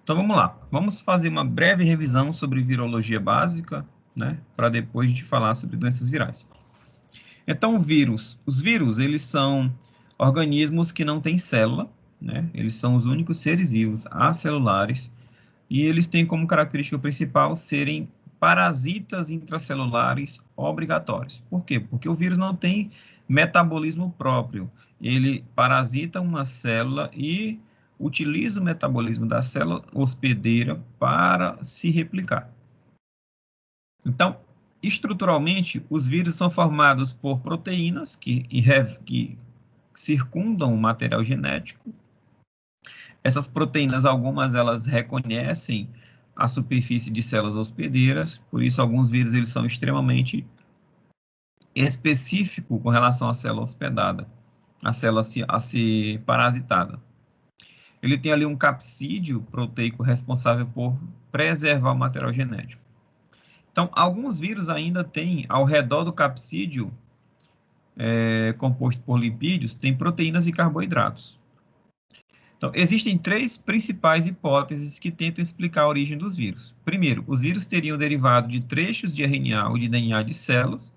Então vamos lá, vamos fazer uma breve revisão sobre virologia básica, né, para depois a gente falar sobre doenças virais. Então, os vírus, eles são organismos que não têm célula, né, eles são os únicos seres vivos acelulares, e eles têm como característica principal serem parasitas intracelulares obrigatórios. Por quê? Porque o vírus não tem metabolismo próprio, ele parasita uma célula e utiliza o metabolismo da célula hospedeira para se replicar. Então, estruturalmente, os vírus são formados por proteínas que circundam o material genético. Essas proteínas, algumas elas reconhecem a superfície de células hospedeiras, por isso alguns vírus eles são extremamente específicos com relação à célula hospedada, a ser parasitada. Ele tem ali um capsídeo proteico responsável por preservar o material genético. Então, alguns vírus ainda têm, ao redor do capsídeo, composto por lipídios, tem proteínas e carboidratos. Então, existem três principais hipóteses que tentam explicar a origem dos vírus. Primeiro, os vírus teriam derivado de trechos de RNA ou de DNA de células,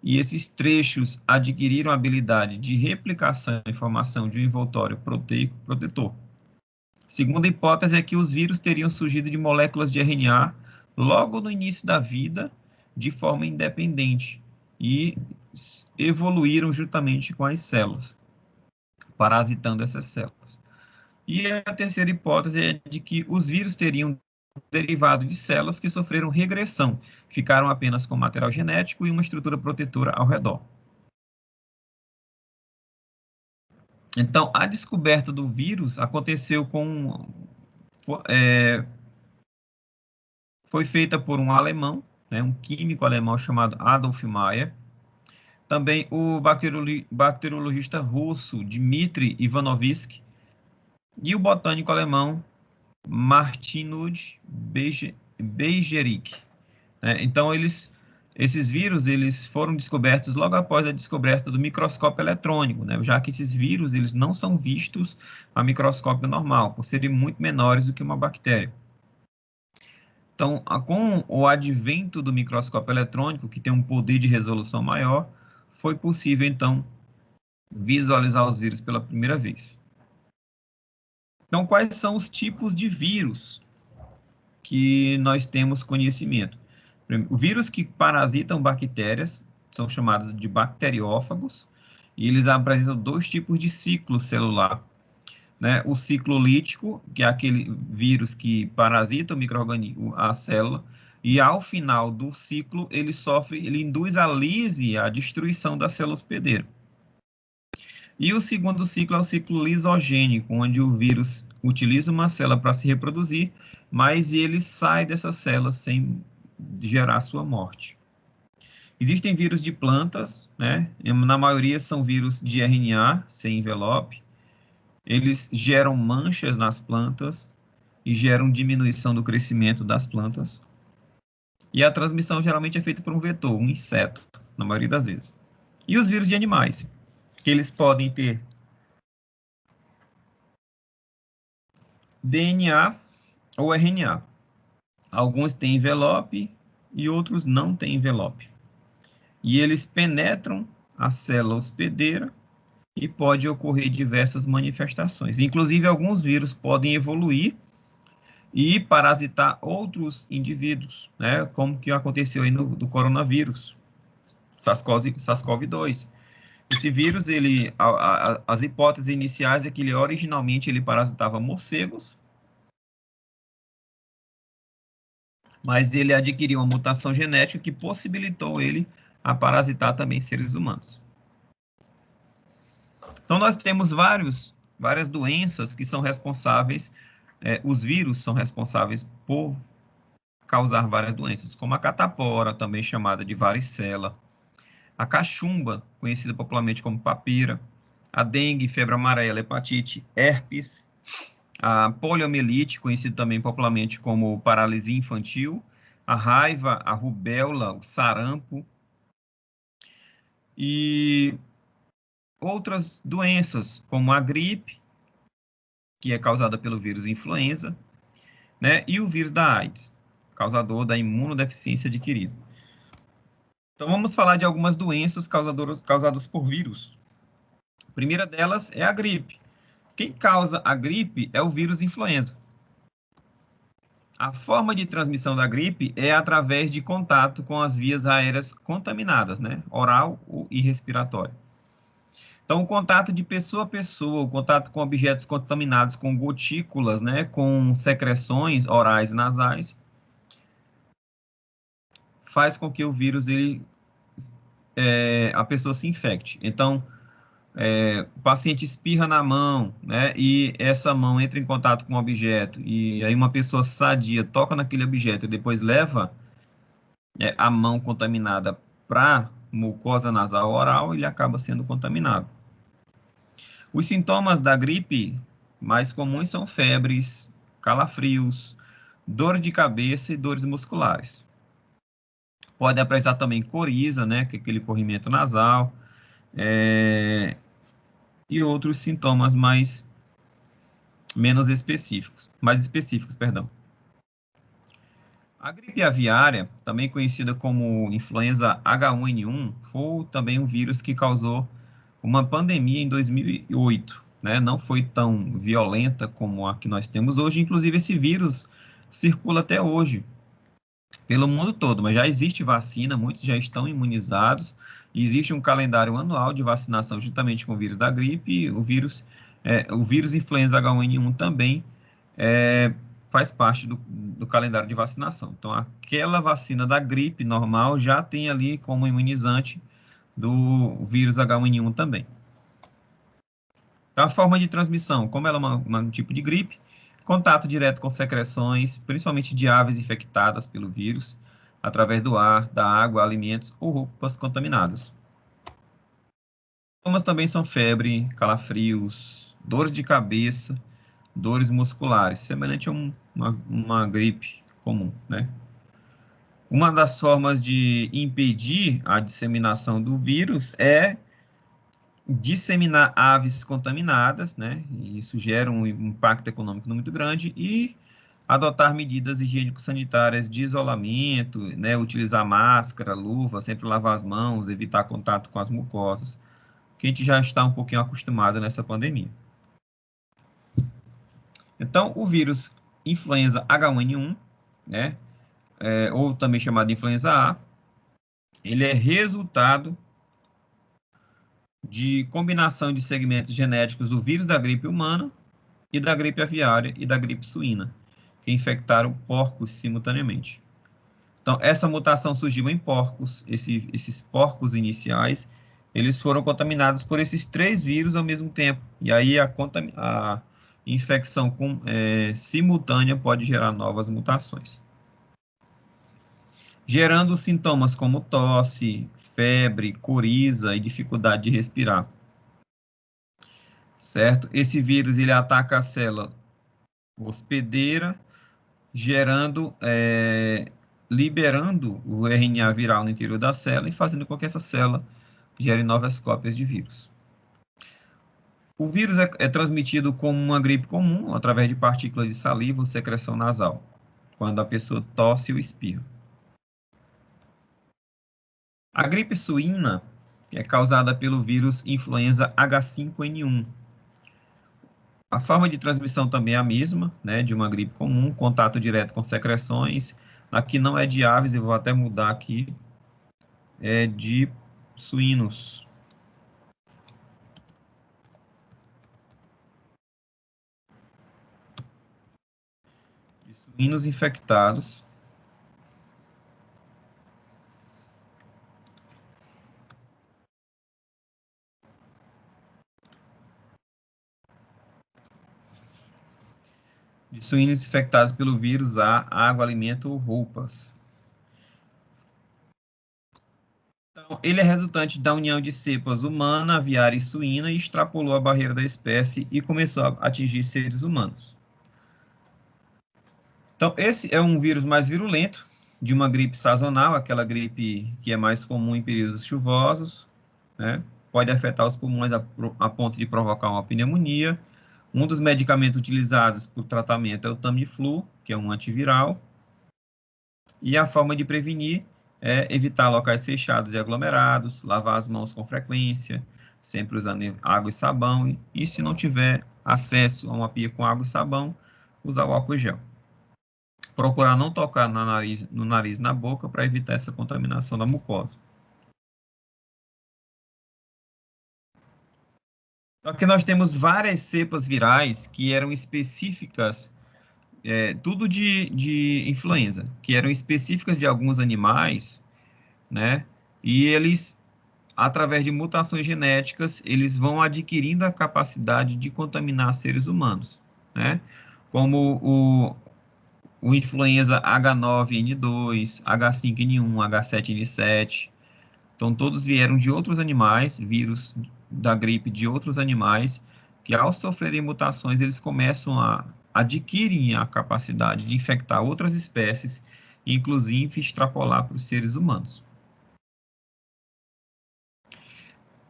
e esses trechos adquiriram a habilidade de replicação e formação de um envoltório proteico protetor. Segunda hipótese é que os vírus teriam surgido de moléculas de RNA logo no início da vida, de forma independente, e evoluíram juntamente com as células, parasitando essas células. E a terceira hipótese é de que os vírus teriam derivado de células que sofreram regressão, ficaram apenas com material genético e uma estrutura protetora ao redor. Então, a descoberta do vírus aconteceu foi feita por um alemão, né, um químico alemão chamado Adolf Meyer, também o bacteriologista russo Dmitry Ivanovsky e o botânico alemão Martinud Beijerinck. Então, esses vírus eles foram descobertos logo após a descoberta do microscópio eletrônico, né? Já que esses vírus eles não são vistos a microscópio normal, por serem muito menores do que uma bactéria. Então, com o advento do microscópio eletrônico, que tem um poder de resolução maior, foi possível, então, visualizar os vírus pela primeira vez. Então, quais são os tipos de vírus que nós temos conhecimento? O vírus que parasitam bactérias são chamados de bacteriófagos, e eles apresentam dois tipos de ciclo celular, né? O ciclo lítico, que é aquele vírus que parasita o micro-organismo, a célula, e ao final do ciclo ele induz a lise, a destruição da célula hospedeira. E o segundo ciclo é o ciclo lisogênico, onde o vírus utiliza uma célula para se reproduzir, mas ele sai dessa célula sem gerar sua morte. Existem vírus de plantas, né? Na maioria são vírus de RNA, sem envelope. Eles geram manchas nas plantas e geram diminuição do crescimento das plantas. E a transmissão geralmente é feita por um vetor, um inseto, na maioria das vezes. E os vírus de animais, que eles podem ter DNA ou RNA. Alguns têm envelope e outros não têm envelope. E eles penetram a célula hospedeira e pode ocorrer diversas manifestações. Inclusive, alguns vírus podem evoluir e parasitar outros indivíduos, né? Como que aconteceu aí do coronavírus, SARS-CoV-2. Esse vírus, as hipóteses iniciais é que ele originalmente ele parasitava morcegos, mas ele adquiriu uma mutação genética que possibilitou ele a parasitar também seres humanos. Então, nós temos várias doenças que são responsáveis, os vírus são responsáveis por causar várias doenças, como a catapora, também chamada de varicela, a cachumba, conhecida popularmente como papira, a dengue, febre amarela, hepatite, herpes, a poliomielite, conhecido também popularmente como paralisia infantil, a raiva, a rubéola, o sarampo e outras doenças, como a gripe, que é causada pelo vírus influenza, né? E o vírus da AIDS, causador da imunodeficiência adquirida. Então, vamos falar de algumas doenças causadas por vírus. A primeira delas é a gripe. Quem causa a gripe é o vírus influenza. A forma de transmissão da gripe é através de contato com as vias aéreas contaminadas, né? Oral e respiratório. Então, o contato de pessoa a pessoa, o contato com objetos contaminados com gotículas, né? Com secreções orais e nasais, faz com que o vírus, a pessoa se infecte. Então, o paciente espirra na mão, né, e essa mão entra em contato com o objeto, e aí uma pessoa sadia toca naquele objeto e depois leva a mão contaminada para mucosa nasal oral, ele acaba sendo contaminado. Os sintomas da gripe mais comuns são febres, calafrios, dor de cabeça e dores musculares. Pode apresentar também coriza, né, que é aquele corrimento nasal, e outros sintomas mais específicos, perdão. A gripe aviária, também conhecida como influenza H1N1, foi também um vírus que causou uma pandemia em 2008, né? Não foi tão violenta como a que nós temos hoje, inclusive esse vírus circula até hoje pelo mundo todo, mas já existe vacina, muitos já estão imunizados, e existe um calendário anual de vacinação juntamente com o vírus da gripe, e o vírus influenza H1N1 também faz parte do calendário de vacinação. Então, aquela vacina da gripe normal já tem ali como imunizante do vírus H1N1 também. Então, a forma de transmissão, como ela é um tipo de gripe, contato direto com secreções, principalmente de aves infectadas pelo vírus, através do ar, da água, alimentos ou roupas contaminadas. Sintomas também são febre, calafrios, dores de cabeça, dores musculares, semelhante a uma gripe comum, né? Uma das formas de impedir a disseminação do vírus é disseminar aves contaminadas, né? E isso gera um impacto econômico muito grande, e adotar medidas higiênico-sanitárias de isolamento, né? Utilizar máscara, luva, sempre lavar as mãos, evitar contato com as mucosas, que a gente já está um pouquinho acostumado nessa pandemia. Então, o vírus influenza H1N1, né? Ou também chamado de influenza A, ele é resultado de combinação de segmentos genéticos do vírus da gripe humana e da gripe aviária e da gripe suína, que infectaram porcos simultaneamente. Então, essa mutação surgiu em porcos, esses porcos iniciais, eles foram contaminados por esses 3 vírus ao mesmo tempo, e aí a infecção simultânea pode gerar novas mutações, gerando sintomas como tosse, febre, coriza e dificuldade de respirar. Certo? Esse vírus, ele ataca a célula hospedeira, liberando o RNA viral no interior da célula e fazendo com que essa célula gere novas cópias de vírus. O vírus é transmitido como uma gripe comum, através de partículas de saliva ou secreção nasal, quando a pessoa tosse ou espirra. A gripe suína é causada pelo vírus influenza H5N1. A forma de transmissão também é a mesma, né, de uma gripe comum, contato direto com secreções. Aqui não é de aves, eu vou até mudar aqui, é de suínos. De suínos infectados. De suínos infectados pelo vírus A, água, alimento ou roupas. Então, ele é resultante da união de cepas humana, aviária e suína, e extrapolou a barreira da espécie e começou a atingir seres humanos. Então, esse é um vírus mais virulento, de uma gripe sazonal, aquela gripe que é mais comum em períodos chuvosos, né? Pode afetar os pulmões a ponto de provocar uma pneumonia, Um dos medicamentos utilizados para o tratamento é o Tamiflu, que é um antiviral. E a forma de prevenir é evitar locais fechados e aglomerados, lavar as mãos com frequência, sempre usando água e sabão. E se não tiver acesso a uma pia com água e sabão, usar o álcool gel. Procurar não tocar no nariz e na boca para evitar essa contaminação da mucosa. Só que nós temos várias cepas virais que eram específicas, tudo de influenza, que eram específicas de alguns animais, né? E eles, através de mutações genéticas, eles vão adquirindo a capacidade de contaminar seres humanos, né? Como o influenza H9N2, H5N1, H7N7. Então, todos vieram de outros animais, vírus da gripe de outros animais, que ao sofrerem mutações, eles começam a adquirem a capacidade de infectar outras espécies, inclusive extrapolar para os seres humanos.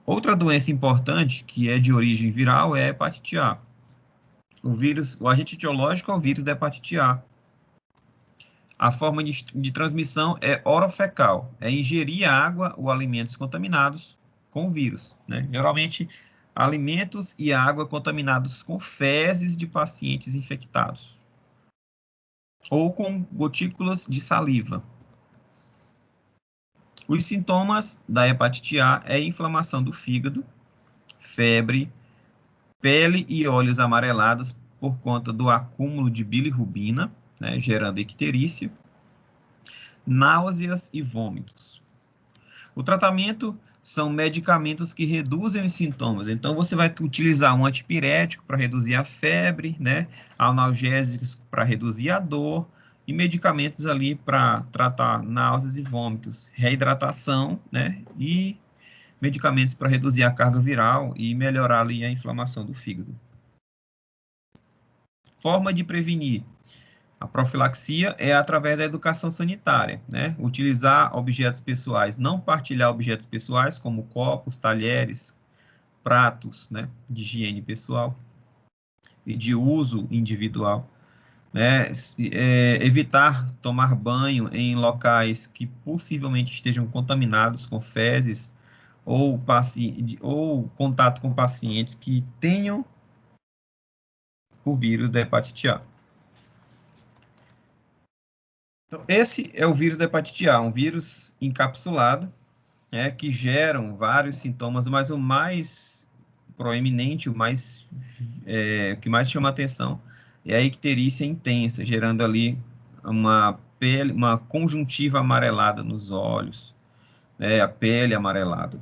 Outra doença importante, que é de origem viral, é a hepatite A. O agente etiológico é o vírus da hepatite A. A forma de transmissão é orofecal, é ingerir água ou alimentos contaminados com o vírus, né? Geralmente, alimentos e água contaminados com fezes de pacientes infectados, ou com gotículas de saliva. Os sintomas da hepatite A é inflamação do fígado, febre, pele e olhos amarelados por conta do acúmulo de bilirrubina, né, gerando icterícia, náuseas e vômitos. O tratamento são medicamentos que reduzem os sintomas. Então, você vai utilizar um antipirético para reduzir a febre, né? Analgésicos para reduzir a dor e medicamentos ali para tratar náuseas e vômitos, reidratação, né? E medicamentos para reduzir a carga viral e melhorar ali a inflamação do fígado. Forma de prevenir. A profilaxia é através da educação sanitária, né? Utilizar objetos pessoais, não partilhar objetos pessoais, como copos, talheres, pratos, né? De higiene pessoal e de uso individual, né? Evitar tomar banho em locais que possivelmente estejam contaminados com fezes ou contato com pacientes que tenham o vírus da hepatite A. Então, esse é o vírus da hepatite A, um vírus encapsulado, que geram vários sintomas, mas o mais proeminente, o que mais chama atenção é a icterícia intensa, gerando ali uma conjuntiva amarelada nos olhos, a pele amarelada.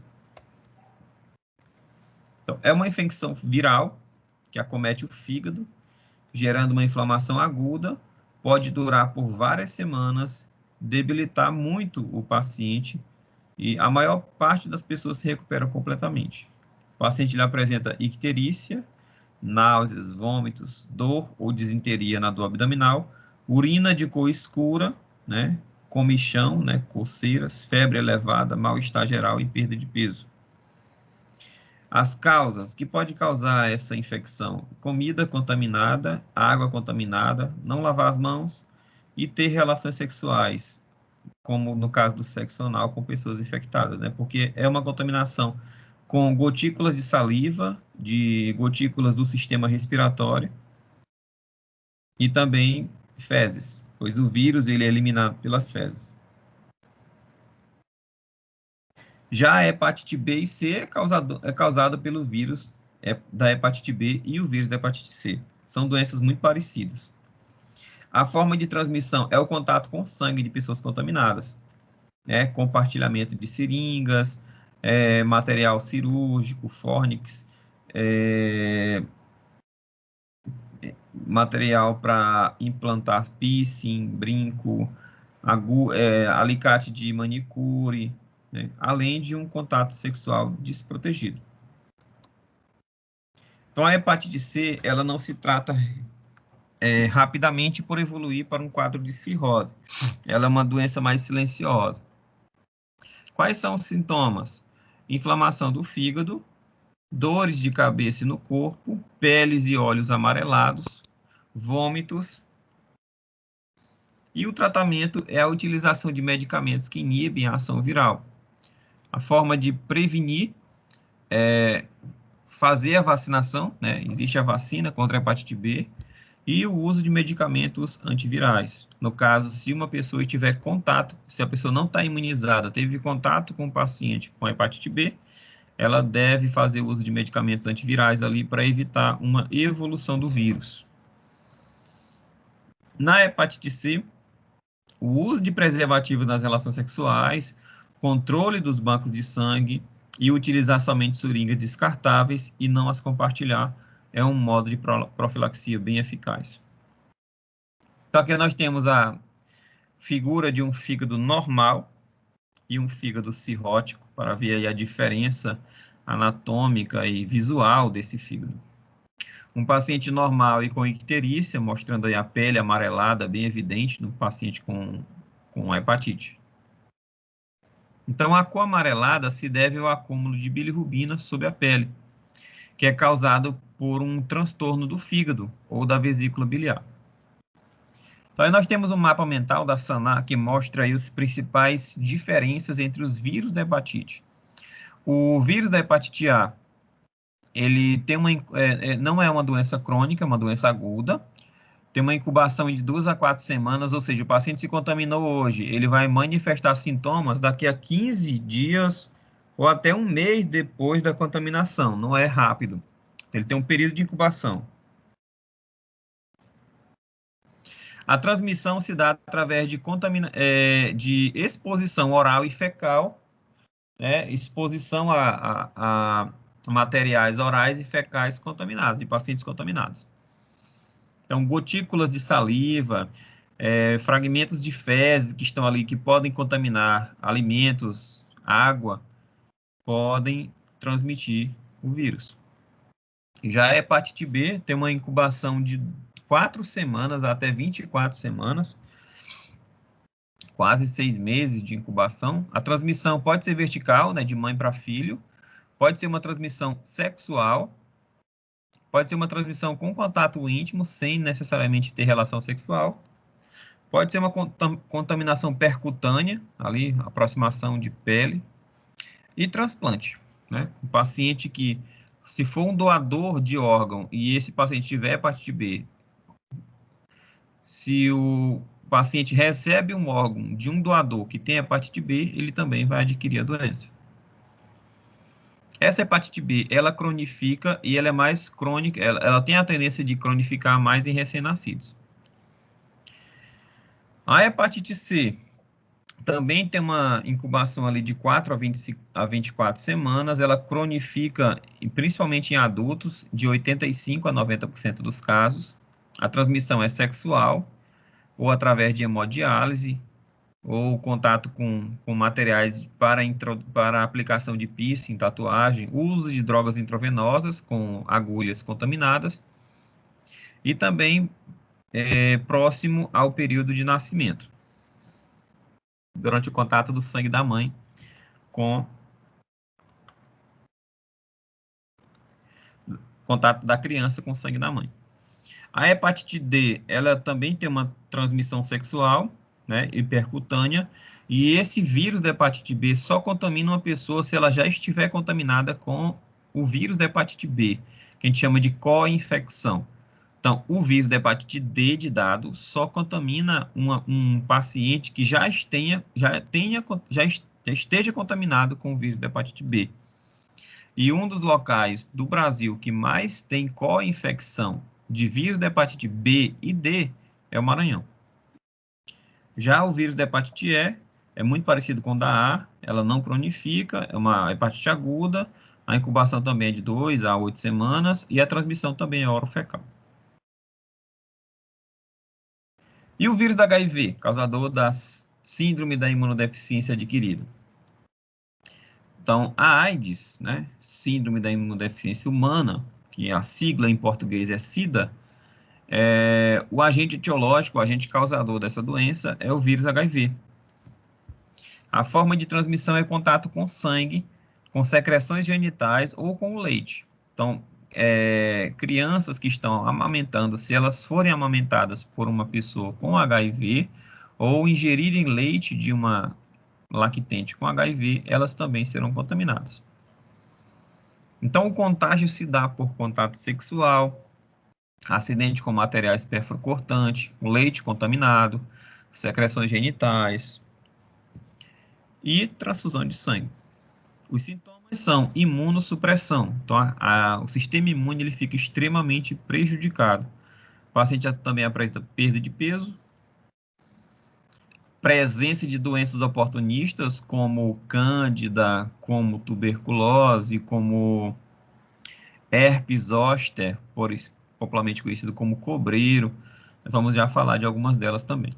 Então, é uma infecção viral que acomete o fígado, gerando uma inflamação aguda, pode durar por várias semanas, debilitar muito o paciente e a maior parte das pessoas se recuperam completamente. O paciente ele apresenta icterícia, náuseas, vômitos, dor ou disenteria na dor abdominal, urina de cor escura, né, comichão, né, coceiras, febre elevada, mal-estar geral e perda de peso. As causas que pode causar essa infecção: comida contaminada, água contaminada, não lavar as mãos e ter relações sexuais, como no caso do sexo anal com pessoas infectadas, né? Porque é uma contaminação com gotículas de saliva, de gotículas do sistema respiratório e também fezes, pois o vírus ele é eliminado pelas fezes. Já a hepatite B e C é causada pelo vírus da hepatite B e o vírus da hepatite C. São doenças muito parecidas. A forma de transmissão é o contato com sangue de pessoas contaminadas, compartilhamento de seringas, material cirúrgico, fórnix, material para implantar piercing, brinco, alicate de manicure, né? Além de um contato sexual desprotegido. Então, a hepatite C, ela não se trata rapidamente por evoluir para um quadro de cirrose. Ela é uma doença mais silenciosa. Quais são os sintomas? Inflamação do fígado, dores de cabeça e no corpo, peles e olhos amarelados, vômitos. E o tratamento é a utilização de medicamentos que inibem a ação viral. A forma de prevenir é fazer a vacinação, né? Existe a vacina contra a hepatite B e o uso de medicamentos antivirais. No caso, se uma pessoa tiver contato, se a pessoa não está imunizada, teve contato com um paciente com hepatite B, ela deve fazer uso de medicamentos antivirais ali para evitar uma evolução do vírus. Na hepatite C, o uso de preservativos nas relações sexuais, controle dos bancos de sangue e utilizar somente seringas descartáveis e não as compartilhar é um modo de profilaxia bem eficaz. Então, aqui nós temos a figura de um fígado normal e um fígado cirrótico, para ver aí a diferença anatômica e visual desse fígado. Um paciente normal e com icterícia, mostrando aí a pele amarelada, bem evidente no paciente com hepatite. Então, a cor amarelada se deve ao acúmulo de bilirrubina sob a pele, que é causado por um transtorno do fígado ou da vesícula biliar. Então, aí nós temos um mapa mental da SANAR que mostra aí as principais diferenças entre os vírus da hepatite. O vírus da hepatite A, ele tem não é uma doença crônica, é uma doença aguda, tem uma incubação de 2 a 4 semanas, ou seja, o paciente se contaminou hoje, ele vai manifestar sintomas daqui a 15 dias ou até um mês depois da contaminação, não é rápido. Ele tem um período de incubação. A transmissão se dá através de exposição oral e fecal, né, exposição a materiais orais e fecais contaminados, de pacientes contaminados. Então, gotículas de saliva, fragmentos de fezes que estão ali, que podem contaminar alimentos, água, podem transmitir o vírus. Já a hepatite B tem uma incubação de 4 semanas até 24 semanas, quase 6 meses de incubação. A transmissão pode ser vertical, né, de mãe para filho, pode ser uma transmissão sexual, pode ser uma transmissão com contato íntimo, sem necessariamente ter relação sexual, pode ser uma contaminação percutânea, ali, aproximação de pele, e transplante, né? Um paciente que, se for um doador de órgão e esse paciente tiver hepatite B, se o paciente recebe um órgão de um doador que tem hepatite B, ele também vai adquirir a doença. Essa hepatite B, ela cronifica e ela é mais crônica, ela tem a tendência de cronificar mais em recém-nascidos. A hepatite C também tem uma incubação ali de 4 a 24 semanas, ela cronifica, principalmente em adultos, de 85% a 90% dos casos. A transmissão é sexual, ou através de hemodiálise, ou contato com materiais para aplicação de piercing, tatuagem, uso de drogas intravenosas com agulhas contaminadas, e também próximo ao período de nascimento, durante o contato do sangue da mãe com contato da criança com o sangue da mãe. A hepatite D, ela também tem uma transmissão sexual, né, e percutânea, e esse vírus da hepatite B só contamina uma pessoa se ela já estiver contaminada com o vírus da hepatite B, que a gente chama de co-infecção. Então, o vírus da hepatite D de dado só contamina um paciente que já esteja contaminado com o vírus da hepatite B. E um dos locais do Brasil que mais tem co-infecção de vírus da hepatite B e D é o Maranhão. Já o vírus da hepatite E é muito parecido com o da A, ela não cronifica, é uma hepatite aguda, a incubação também é de 2 a 8 semanas e a transmissão também é orofecal. E o vírus da HIV, causador da síndrome da imunodeficiência adquirida? Então, a AIDS, né, síndrome da imunodeficiência humana, que a sigla em português é SIDA, o agente etiológico, o agente causador dessa doença é o vírus HIV. A forma de transmissão é contato com sangue, com secreções genitais ou com o leite. Então, crianças que estão amamentando, se elas forem amamentadas por uma pessoa com HIV ou ingerirem leite de uma lactente com HIV, elas também serão contaminadas. Então, o contágio se dá por contato sexual, acidente com materiais perfluorocortantes, leite contaminado, secreções genitais e transfusão de sangue. Os sintomas são imunossupressão. Então, o sistema imune ele fica extremamente prejudicado. O paciente também apresenta perda de peso, presença de doenças oportunistas, como cândida, como tuberculose, como herpes zoster, popularmente conhecido como cobreiro. Vamos já falar de algumas delas também.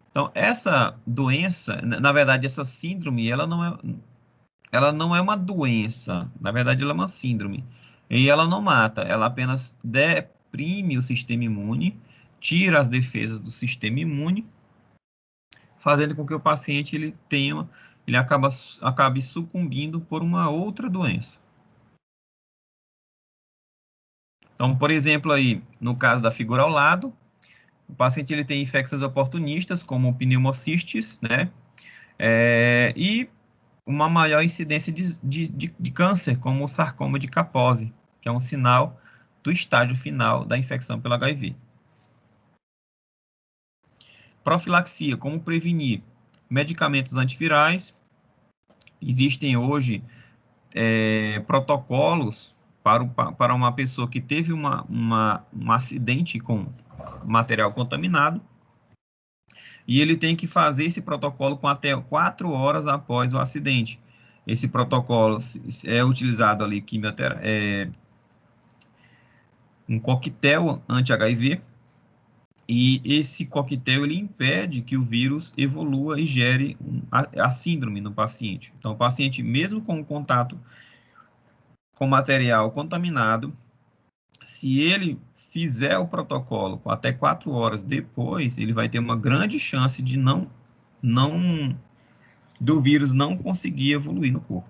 Então, essa doença, na verdade, essa síndrome, ela não é uma doença, na verdade, ela é uma síndrome. E ela não mata, ela apenas deprime o sistema imune, tira as defesas do sistema imune, fazendo com que o paciente ele acabe sucumbindo por uma outra doença. Então, por exemplo, aí, no caso da figura ao lado, o paciente ele tem infecções oportunistas, como pneumocistes, né? E uma maior incidência de câncer, como o sarcoma de Kaposi, que é um sinal do estágio final da infecção pelo HIV. Profilaxia, como prevenir? Medicamentos antivirais. Existem hoje protocolos para uma pessoa que teve um acidente com material contaminado, e ele tem que fazer esse protocolo com até 4 horas após o acidente. Esse protocolo é utilizado ali, um coquetel anti-HIV, e esse coquetel ele impede que o vírus evolua e gere a síndrome no paciente. Então, o paciente, mesmo com contato com material contaminado, se ele fizer o protocolo até 4 horas depois, ele vai ter uma grande chance de do vírus não conseguir evoluir no corpo.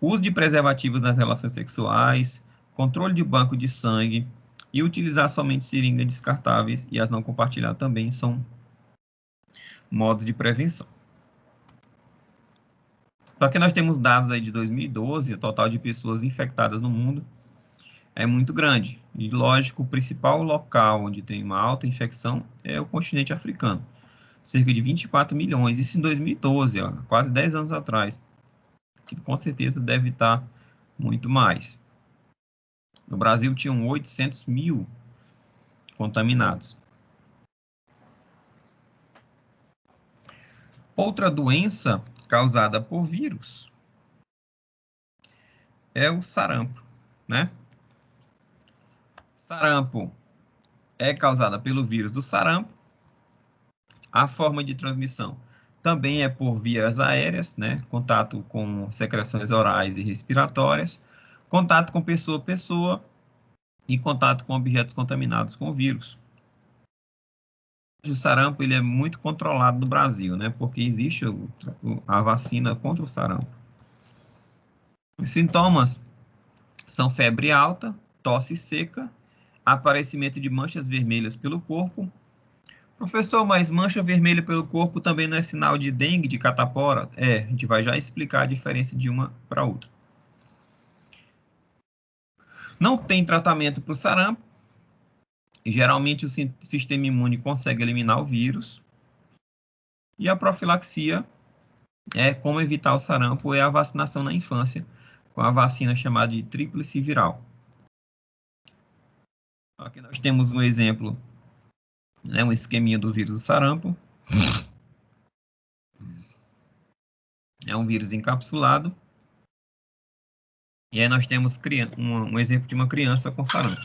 Uso de preservativos nas relações sexuais, controle de banco de sangue e utilizar somente seringas descartáveis e as não compartilhadas também são modos de prevenção. Só que nós temos dados aí de 2012, o total de pessoas infectadas no mundo é muito grande. E, lógico, o principal local onde tem uma alta infecção é o continente africano. Cerca de 24 milhões. Isso em 2012, ó, quase 10 anos atrás. Que com certeza deve estar muito mais. No Brasil, tinham 800 mil contaminados. Outra doença causada por vírus é o sarampo, né? Sarampo é causada pelo vírus do sarampo. A forma de transmissão também é por vias aéreas, né? Contato com secreções orais e respiratórias, contato com pessoa a pessoa e contato com objetos contaminados com o vírus. O sarampo ele é muito controlado no Brasil, né? Porque existe a vacina contra o sarampo. Os sintomas são febre alta, tosse seca, aparecimento de manchas vermelhas pelo corpo. Professor, mas mancha vermelha pelo corpo também não é sinal de dengue, de catapora? A gente vai já explicar a diferença de uma para outra. Não tem tratamento para o sarampo. Geralmente o sistema imune consegue eliminar o vírus. E a profilaxia é como evitar o sarampo, é a vacinação na infância, com a vacina chamada de tríplice viral. Aqui nós temos um exemplo, né, um esqueminha do vírus do sarampo. É um vírus encapsulado. E aí nós temos um exemplo de uma criança com sarampo.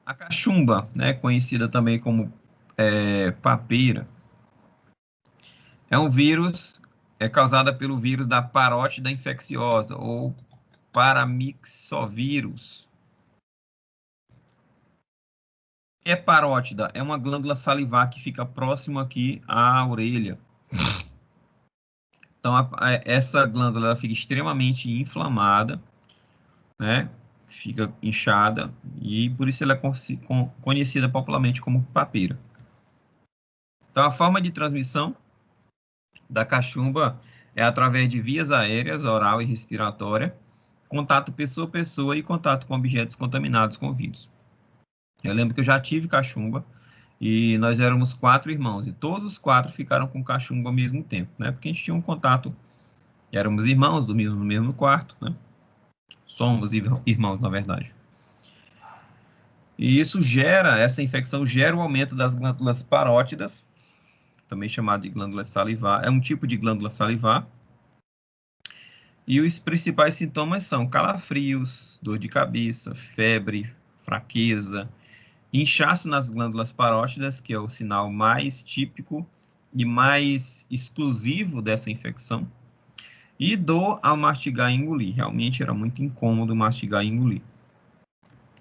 A cachumba, né, conhecida também como papeira, é um vírus, causada pelo vírus da parótida infecciosa, ou paramyxovírus. É parótida, é uma glândula salivar que fica próximo aqui à orelha. Então, essa glândula ela fica extremamente inflamada, né? Fica inchada e por isso ela é conhecida popularmente como papeira. Então, a forma de transmissão da cachumba é através de vias aéreas, oral e respiratória, contato pessoa a pessoa e contato com objetos contaminados com vírus. Eu lembro que eu já tive cachumba e nós éramos 4 irmãos e todos os 4 ficaram com cachumba ao mesmo tempo, né? Porque a gente tinha um contato, éramos irmãos, dormíamos no mesmo quarto, né? Somos irmãos, na verdade. E isso gera, essa infecção gera o aumento das glândulas parótidas, também chamado de glândula salivar, é um tipo de glândula salivar. E os principais sintomas são calafrios, dor de cabeça, febre, fraqueza, inchaço nas glândulas parótidas, que é o sinal mais típico e mais exclusivo dessa infecção, e dor ao mastigar e engolir. Realmente era muito incômodo mastigar e engolir.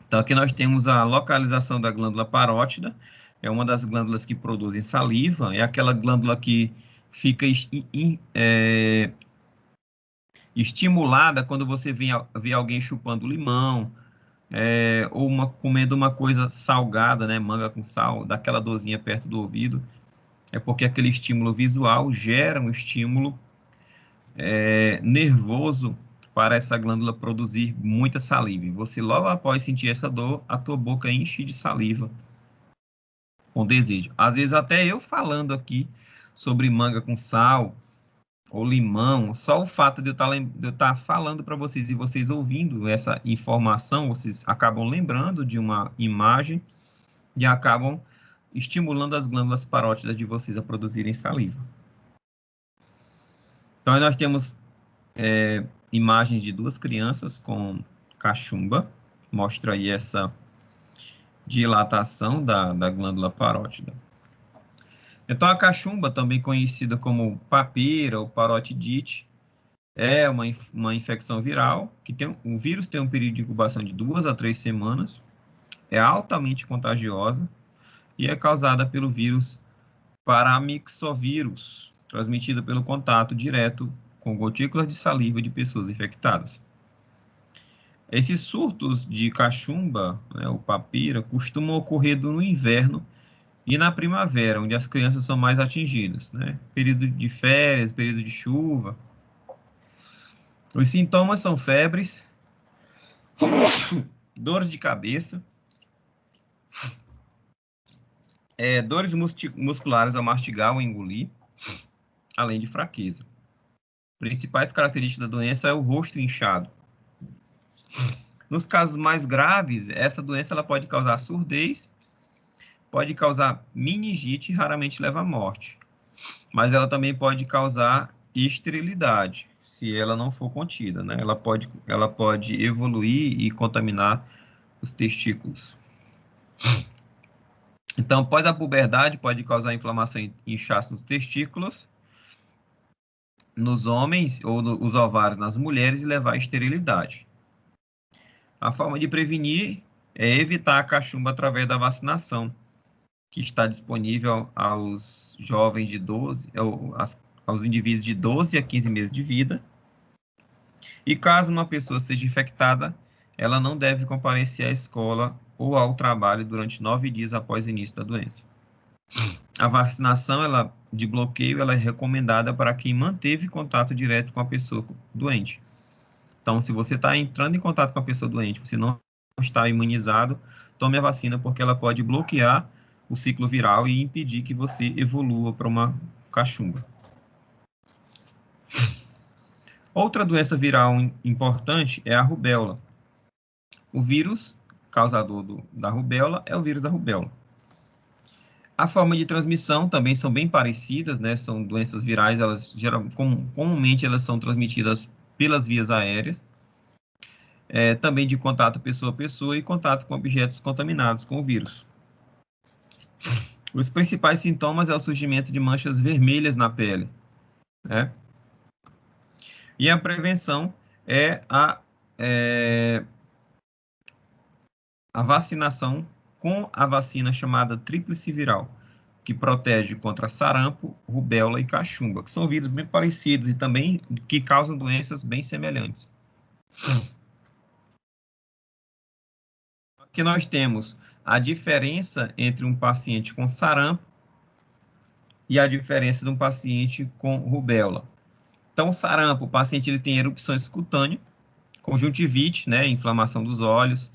Então, aqui nós temos a localização da glândula parótida, é uma das glândulas que produzem saliva, é aquela glândula que fica estimulada quando você vê alguém chupando limão, ou comendo uma coisa salgada, né, manga com sal, daquela dorzinha perto do ouvido, é porque aquele estímulo visual gera um estímulo nervoso para essa glândula produzir muita saliva. E você, logo após sentir essa dor, a tua boca enche de saliva com desejo. Às vezes até eu falando aqui sobre manga com sal ou limão, só o fato de eu estar falando para vocês e vocês ouvindo essa informação, vocês acabam lembrando de uma imagem e acabam estimulando as glândulas parótidas de vocês a produzirem saliva. Então, aí nós temos imagens de 2 crianças com cachumba, mostra aí essa dilatação da glândula parótida. Então, a cachumba, também conhecida como papeira ou parotidite, é uma infecção viral, que o vírus tem um período de incubação de 2 a 3 semanas, é altamente contagiosa e é causada pelo vírus paramyxovírus, transmitido pelo contato direto com gotículas de saliva de pessoas infectadas. Esses surtos de cachumba, né, ou papira, costumam ocorrer no inverno e na primavera, onde as crianças são mais atingidas, né? Período de férias, período de chuva. Os sintomas são febres, dores de cabeça, dores musculares ao mastigar ou engolir, além de fraqueza. Principais características da doença é o rosto inchado. Nos casos mais graves, essa doença ela pode causar surdez, pode causar meningite e raramente leva à morte. Mas ela também pode causar esterilidade, se ela não for contida, né? Ela pode evoluir e contaminar os testículos. Então, após a puberdade, pode causar inflamação e inchaço nos testículos, nos homens, ou os ovários nas mulheres, e levar à esterilidade. A forma de prevenir é evitar a cachumba através da vacinação, que está disponível aos jovens de 12, aos indivíduos de 12 a 15 meses de vida. E caso uma pessoa seja infectada, ela não deve comparecer à escola ou ao trabalho durante 9 dias após o início da doença. A vacinação de bloqueio ela é recomendada para quem manteve contato direto com a pessoa doente. Então, se você está entrando em contato com a pessoa doente, você não está imunizado, tome a vacina, porque ela pode bloquear o ciclo viral e impedir que você evolua para uma cachumba. Outra doença viral importante é a rubéola. O vírus causador da rubéola é o vírus da rubéola. A forma de transmissão também são bem parecidas, né? São doenças virais, comumente elas são transmitidas pelas vias aéreas, também de contato pessoa a pessoa e contato com objetos contaminados com o vírus. Os principais sintomas é o surgimento de manchas vermelhas na pele, né? E a prevenção é a vacinação com a vacina chamada tríplice viral, que protege contra sarampo, rubéola e cachumba, que são vírus bem parecidos e também que causam doenças bem semelhantes. Aqui nós temos a diferença entre um paciente com sarampo e a diferença de um paciente com rubéola. Então, o sarampo, o paciente ele tem erupções cutâneas, conjuntivite, né, inflamação dos olhos,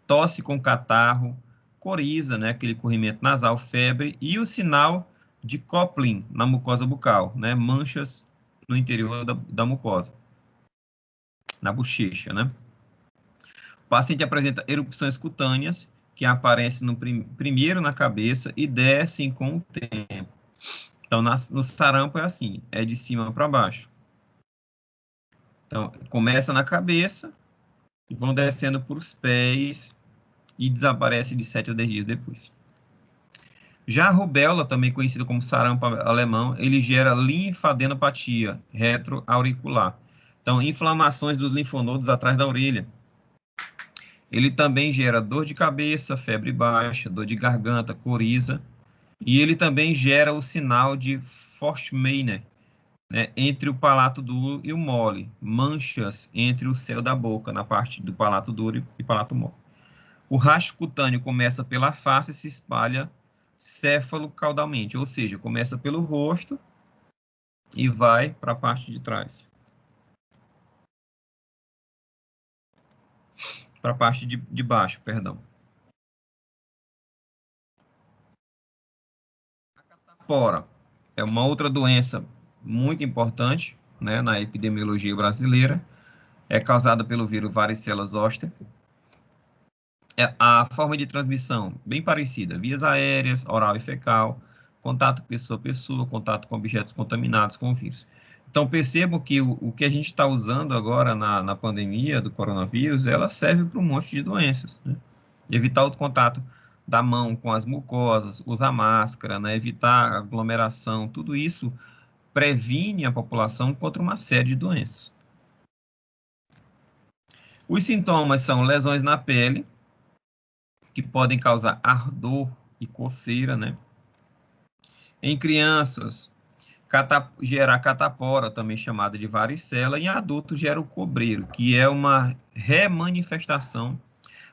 tosse com catarro, coriza, né, aquele corrimento nasal, febre, e o sinal de Kopling na mucosa bucal, né, manchas no interior da mucosa, na bochecha, né. O paciente apresenta erupções cutâneas, que aparecem primeiro na cabeça e descem com o tempo. Então, no sarampo é assim, é de cima para baixo. Então, começa na cabeça, e vão descendo por os pés e desaparece de 7 a 10 dias depois. Já a rubéola, também conhecida como sarampo alemão, ele gera linfadenopatia retroauricular. Então, inflamações dos linfonodos atrás da orelha. Ele também gera dor de cabeça, febre baixa, dor de garganta, coriza. E ele também gera o sinal de Forstmann, né, entre o palato duro e o mole, manchas entre o céu da boca, na parte do palato duro e palato mole. O rastro cutâneo começa pela face e se espalha céfalo-caudalmente, ou seja, começa pelo rosto e vai para a parte de trás. Para a parte de baixo, perdão. A catapora é uma outra doença muito importante, né, na epidemiologia brasileira. É causada pelo vírus varicela zoster. A forma de transmissão, bem parecida, vias aéreas, oral e fecal, contato pessoa a pessoa, contato com objetos contaminados com o vírus. Então, percebam que o que a gente está usando agora na pandemia do coronavírus, ela serve para um monte de doenças, né? Evitar o contato da mão com as mucosas, usar máscara, né? Evitar aglomeração, tudo isso previne a população contra uma série de doenças. Os sintomas são lesões na pele, que podem causar ardor e coceira, né? Em crianças, gera catapora, também chamada de varicela, e em adultos gera o cobreiro, que é uma remanifestação,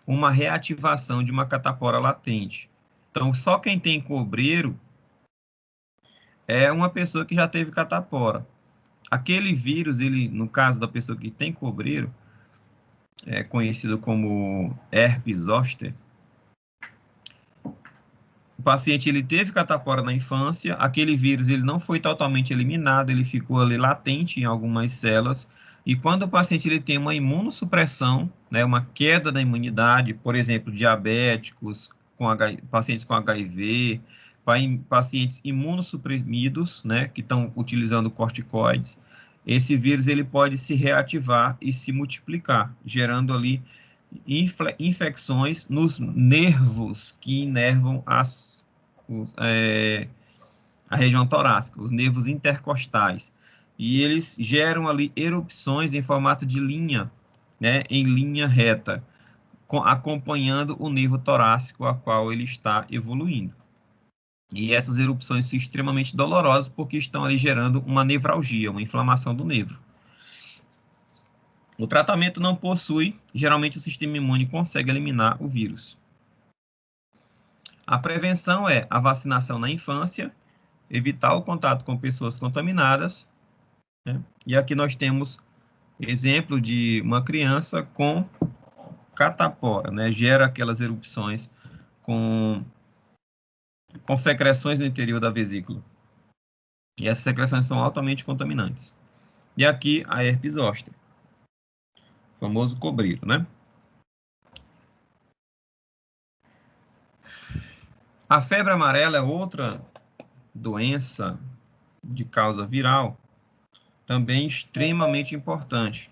uma reativação de uma catapora latente. Então, só quem tem cobreiro é uma pessoa que já teve catapora. Aquele vírus, ele, no caso da pessoa que tem cobreiro, é conhecido como herpes zoster. O paciente ele teve catapora na infância, aquele vírus ele não foi totalmente eliminado, ele ficou ali latente em algumas células, e quando o paciente ele tem uma imunossupressão, né, uma queda da imunidade, por exemplo, diabéticos, pacientes com HIV, pacientes imunossuprimidos, né, que estão utilizando corticoides, esse vírus ele pode se reativar e se multiplicar, gerando ali infecções nos nervos que inervam a região torácica, os nervos intercostais. E eles geram ali erupções em formato de linha, né, em linha reta, acompanhando o nervo torácico a qual ele está evoluindo. E essas erupções são extremamente dolorosas porque estão ali gerando uma nevralgia, uma inflamação do nervo. O tratamento não possui, geralmente o sistema imune consegue eliminar o vírus. A prevenção é a vacinação na infância, evitar o contato com pessoas contaminadas, né? E aqui nós temos exemplo de uma criança com catapora, né? Gera aquelas erupções com secreções no interior da vesícula. E essas secreções são altamente contaminantes. E aqui a herpes zoster, famoso cobreiro, né? A febre amarela é outra doença de causa viral, também extremamente importante.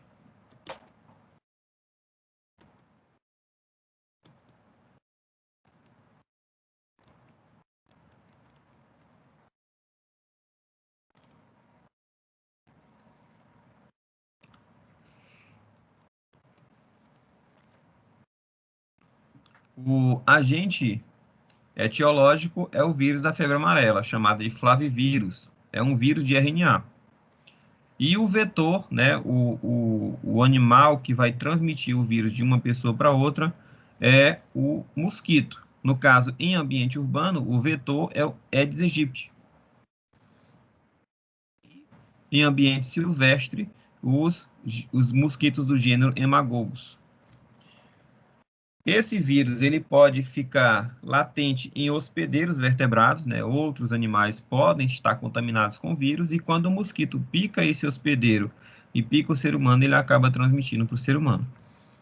O agente etiológico é o vírus da febre amarela, chamado de flavivírus. É um vírus de RNA. E o vetor, né, o animal que vai transmitir o vírus de uma pessoa para outra é o mosquito. No caso, em ambiente urbano, o vetor é o Aedes aegypti. Em ambiente silvestre, os mosquitos do gênero Hemagogos. Esse vírus ele pode ficar latente em hospedeiros vertebrados, né? Outros animais podem estar contaminados com vírus, e quando o mosquito pica esse hospedeiro e pica o ser humano, ele acaba transmitindo para o ser humano.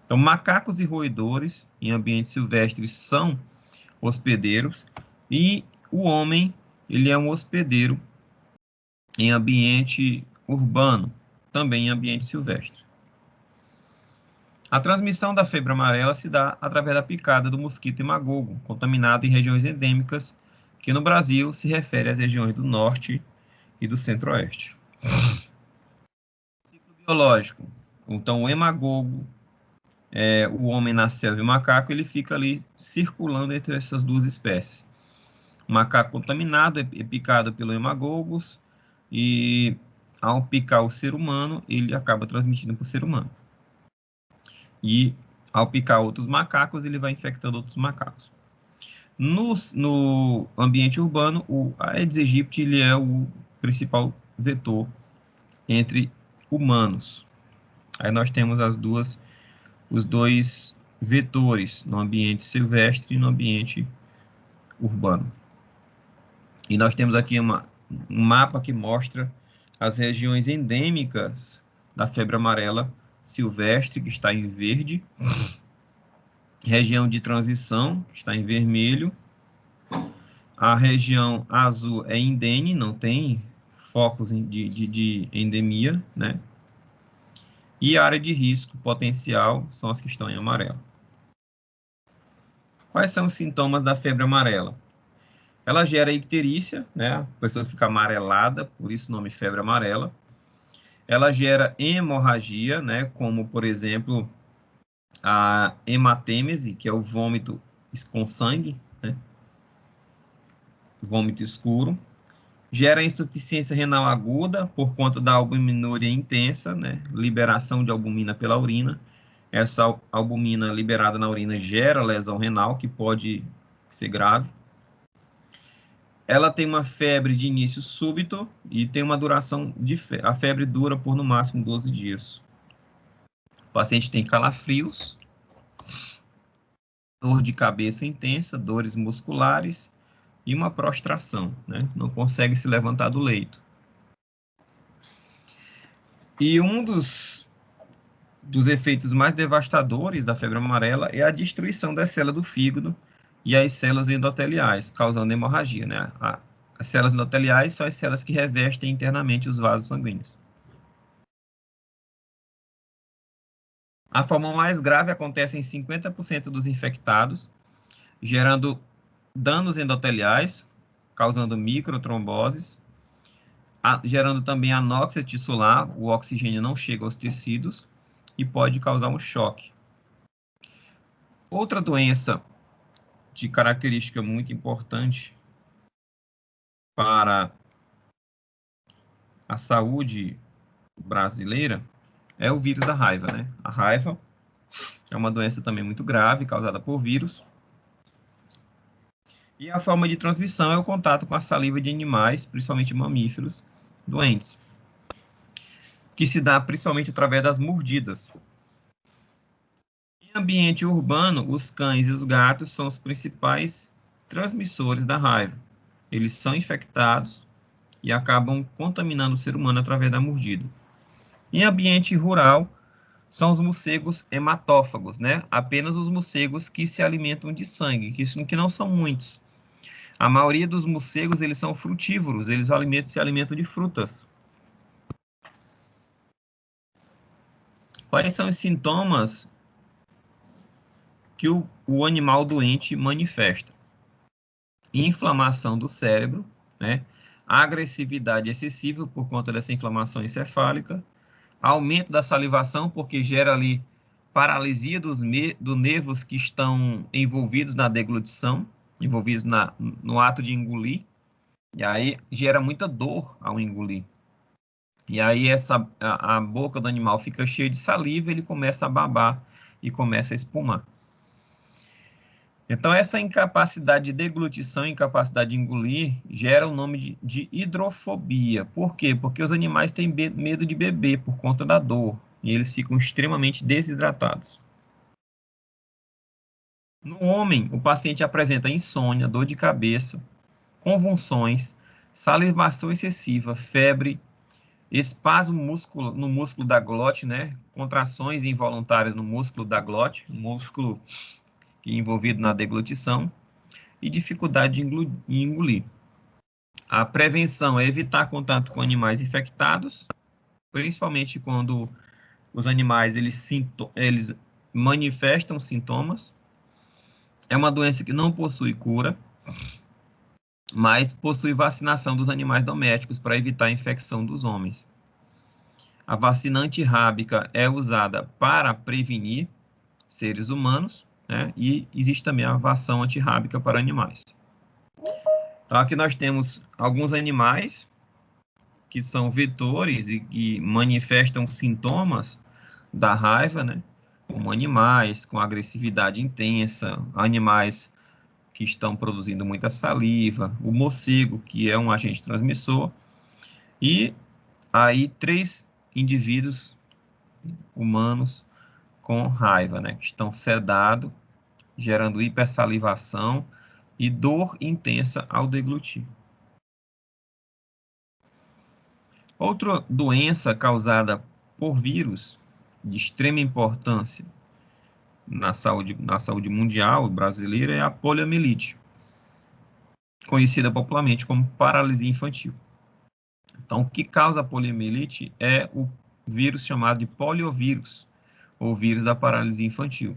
Então, macacos e roedores em ambientes silvestres são hospedeiros, e o homem ele é um hospedeiro em ambiente urbano, também em ambiente silvestre. A transmissão da febre amarela se dá através da picada do mosquito hemagogo, contaminado em regiões endêmicas, que no Brasil se refere às regiões do norte e do centro-oeste. Ciclo biológico. Então, o hemagogo, o homem na selva e o macaco, ele fica ali circulando entre essas duas espécies. O macaco contaminado é picado pelo hemagogos, e ao picar o ser humano, ele acaba transmitindo para o ser humano. E ao picar outros macacos, ele vai infectando outros macacos. No ambiente urbano, o Aedes aegypti ele é o principal vetor entre humanos. Aí nós temos os dois vetores no ambiente silvestre e no ambiente urbano. E nós temos aqui um mapa que mostra as regiões endêmicas da febre amarela silvestre, que está em verde, região de transição, que está em vermelho, a região azul é indene, não tem focos de endemia, né? E a área de risco potencial são as que estão em amarelo. Quais são os sintomas da febre amarela? Ela gera icterícia, né? A pessoa fica amarelada, por isso o nome febre amarela. Ela gera hemorragia, né? Como, por exemplo, a hematêmese, que é o vômito com sangue, né? Vômito escuro. Gera insuficiência renal aguda por conta da albuminúria intensa, né? Liberação de albumina pela urina. Essa albumina liberada na urina gera lesão renal, que pode ser grave. Ela tem uma febre de início súbito e tem uma duração a febre dura por no máximo 12 dias. O paciente tem calafrios, dor de cabeça intensa, dores musculares e uma prostração, né? Não consegue se levantar do leito. E um dos efeitos mais devastadores da febre amarela é a destruição da célula do fígado e as células endoteliais, causando hemorragia, né? As células endoteliais são as células que revestem internamente os vasos sanguíneos. A forma mais grave acontece em 50% dos infectados, gerando danos endoteliais, causando microtromboses, gerando também anóxia tissular, o oxigênio não chega aos tecidos e pode causar um choque. Outra doença de característica muito importante para a saúde brasileira é o vírus da raiva, né? A raiva é uma doença também muito grave, causada por vírus. E a forma de transmissão é o contato com a saliva de animais, principalmente mamíferos, doentes, que se dá principalmente através das mordidas. Em ambiente urbano, os cães e os gatos são os principais transmissores da raiva. Eles são infectados e acabam contaminando o ser humano através da mordida. Em ambiente rural, são os morcegos hematófagos, né? Apenas os morcegos que se alimentam de sangue, que não são muitos. A maioria dos morcegos, eles são frutívoros, eles se alimentam de frutas. Quais são os sintomas que o animal doente manifesta? Inflamação do cérebro, né? Agressividade excessiva por conta dessa inflamação encefálica, aumento da salivação, porque gera ali paralisia dos nervos que estão envolvidos na deglutição, envolvidos no ato de engolir, e aí gera muita dor ao engolir. E aí a boca do animal fica cheia de saliva, ele começa a babar e começa a espumar. Então, essa incapacidade de deglutição, incapacidade de engolir, gera o nome de hidrofobia. Por quê? Porque os animais têm medo de beber por conta da dor, e eles ficam extremamente desidratados. No homem, o paciente apresenta insônia, dor de cabeça, convulsões, salivação excessiva, febre, espasmo no músculo da glote, né? Contrações involuntárias no músculo da glote, músculo envolvido na deglutição, e dificuldade em engolir. A prevenção é evitar contato com animais infectados, principalmente quando os animais eles manifestam sintomas. É uma doença que não possui cura, mas possui vacinação dos animais domésticos para evitar a infecção dos homens. A vacina antirrábica é usada para prevenir seres humanos, né? E existe também a vacina antirrábica para animais. Então, aqui nós temos alguns animais que são vetores e que manifestam sintomas da raiva, né? Como animais com agressividade intensa, animais que estão produzindo muita saliva, o morcego, que é um agente transmissor, e aí 3 indivíduos humanos com raiva, né? Que estão sedados, gerando hipersalivação e dor intensa ao deglutir. Outra doença causada por vírus de extrema importância na saúde mundial brasileira é a poliomielite, conhecida popularmente como paralisia infantil. Então, o que causa a poliomielite é o vírus chamado de poliovírus, ou vírus da paralisia infantil.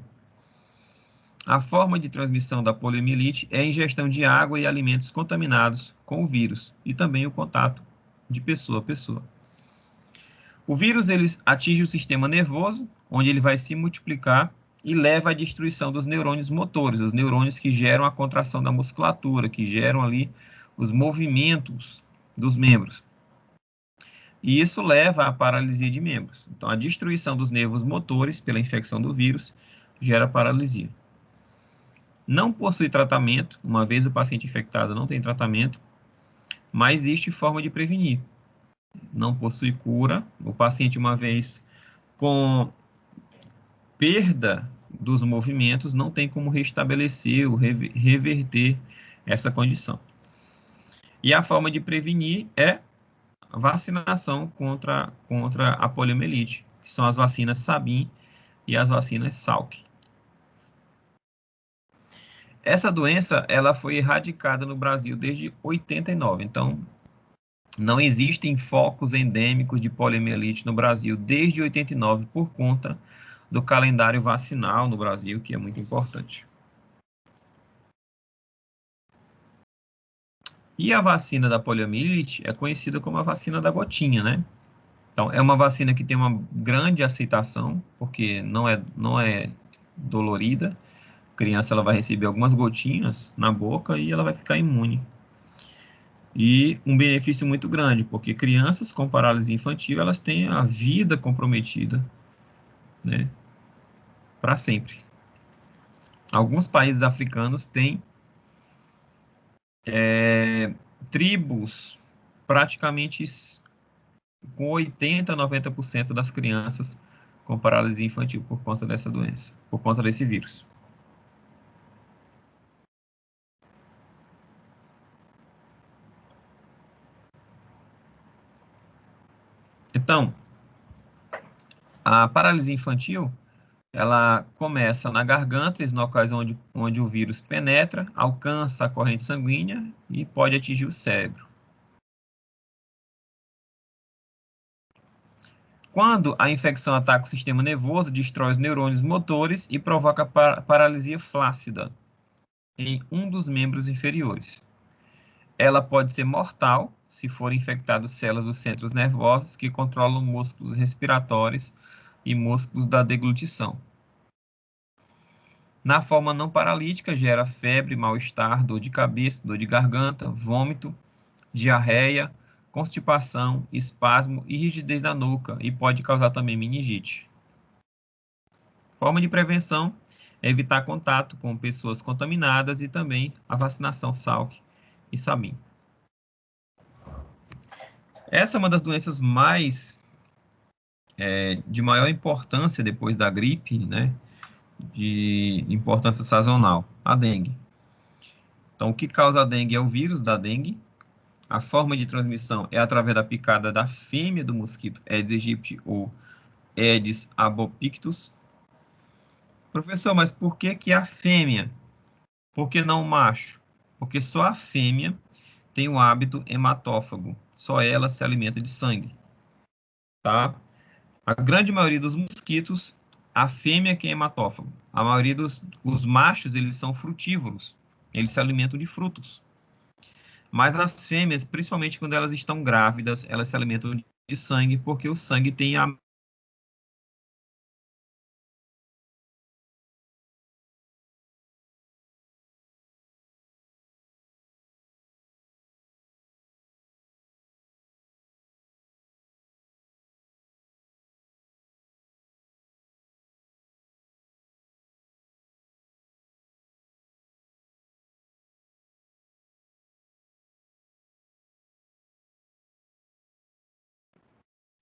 A forma de transmissão da poliomielite é a ingestão de água e alimentos contaminados com o vírus, e também o contato de pessoa a pessoa. O vírus ele atinge o sistema nervoso, onde ele vai se multiplicar e leva à destruição dos neurônios motores, os neurônios que geram a contração da musculatura, que geram ali os movimentos dos membros. E isso leva à paralisia de membros. Então, a destruição dos nervos motores pela infecção do vírus gera paralisia. Não possui tratamento, uma vez o paciente infectado não tem tratamento, mas existe forma de prevenir. Não possui cura, o paciente, uma vez com perda dos movimentos, não tem como restabelecer ou reverter essa condição. E a forma de prevenir é a vacinação contra a poliomielite, que são as vacinas Sabin e as vacinas Salk. Essa doença ela foi erradicada no Brasil desde 89, então não existem focos endêmicos de poliomielite no Brasil desde 89 por conta do calendário vacinal no Brasil, que é muito importante. E a vacina da poliomielite é conhecida como a vacina da gotinha, né? Então, é uma vacina que tem uma grande aceitação, porque não é dolorida. A criança ela vai receber algumas gotinhas na boca e ela vai ficar imune. E um benefício muito grande, porque crianças com paralisia infantil, elas têm a vida comprometida, né, para sempre. Alguns países africanos têm tribos praticamente com 80, 90% das crianças com paralisia infantil por conta dessa doença, por conta desse vírus. Então, a paralisia infantil, ela começa na garganta, nos locais onde o vírus penetra, alcança a corrente sanguínea e pode atingir o cérebro. Quando a infecção ataca o sistema nervoso, destrói os neurônios motores e provoca paralisia flácida em um dos membros inferiores. Ela pode ser mortal se for infectado células dos centros nervosos que controlam músculos respiratórios e músculos da deglutição. Na forma não paralítica, gera febre, mal-estar, dor de cabeça, dor de garganta, vômito, diarreia, constipação, espasmo e rigidez da nuca e pode causar também meningite. Forma de prevenção é evitar contato com pessoas contaminadas e também a vacinação Salk e Sabin. Essa é uma das doenças de maior importância depois da gripe, né? De importância sazonal, a dengue. Então, o que causa a dengue é o vírus da dengue. A forma de transmissão é através da picada da fêmea do mosquito Aedes aegypti ou Aedes albopictus. Professor, mas por que que a fêmea? Por que não o macho? Porque só a fêmea tem o hábito hematófago. Só ela se alimenta de sangue, tá? A grande maioria dos mosquitos, a fêmea que é hematófago. A maioria os machos, eles são frutívoros. Eles se alimentam de frutos. Mas as fêmeas, principalmente quando elas estão grávidas, elas se alimentam de sangue, porque o sangue tem a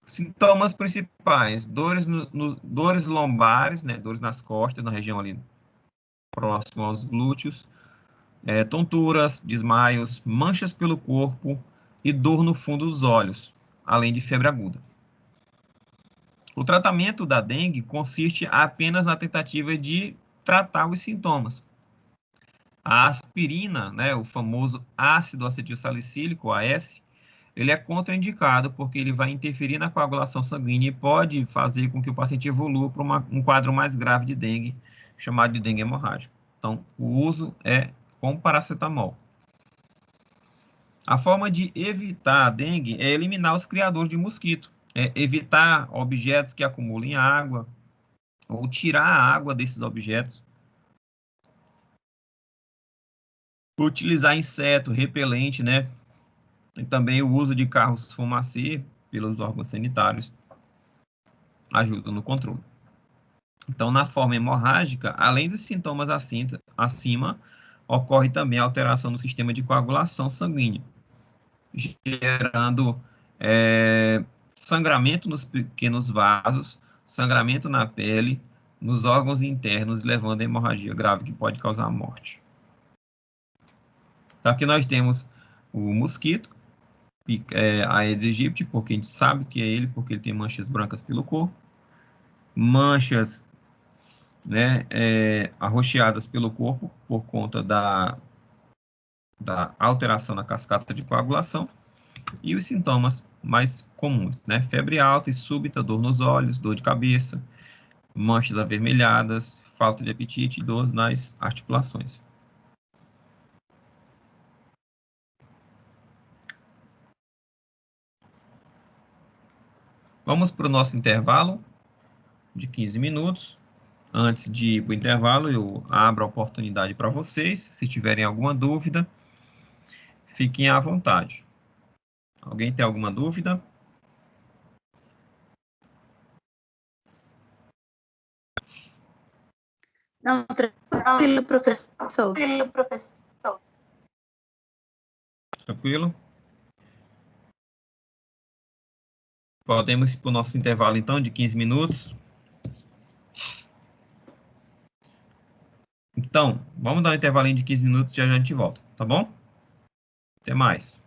sintomas principais, dores lombares, né, dores nas costas, na região ali próximo aos glúteos, tonturas, desmaios, manchas pelo corpo e dor no fundo dos olhos, além de febre aguda. O tratamento da dengue consiste apenas na tentativa de tratar os sintomas. A aspirina, né, o famoso ácido acetilsalicílico, AS, ele é contraindicado porque ele vai interferir na coagulação sanguínea e pode fazer com que o paciente evolua para um quadro mais grave de dengue, chamado de dengue hemorrágica. Então, o uso é com paracetamol. A forma de evitar a dengue é eliminar os criadores de mosquito, é evitar objetos que acumulem água, ou tirar a água desses objetos, utilizar inseto repelente, né? E também o uso de carros fumacê pelos órgãos sanitários ajuda no controle. Então, na forma hemorrágica, além dos sintomas acima, ocorre também alteração no sistema de coagulação sanguínea, gerando sangramento nos pequenos vasos, sangramento na pele, nos órgãos internos, levando a hemorragia grave que pode causar a morte. Então, aqui nós temos o mosquito, a Aedes aegypti, porque a gente sabe que é ele, porque ele tem manchas brancas pelo corpo, manchas, né, arroxeadas pelo corpo por conta da alteração na cascata de coagulação, e os sintomas mais comuns, né, febre alta e súbita, dor nos olhos, dor de cabeça, manchas avermelhadas, falta de apetite e dor nas articulações. Vamos para o nosso intervalo de 15 minutos. Antes de ir para o intervalo, eu abro a oportunidade para vocês. Se tiverem alguma dúvida, fiquem à vontade. Alguém tem alguma dúvida? Não, tranquilo, professor. Tranquilo? Podemos ir para o nosso intervalo, então, de 15 minutos. Então, vamos dar um intervalinho de 15 minutos e já a gente volta, tá bom? Até mais.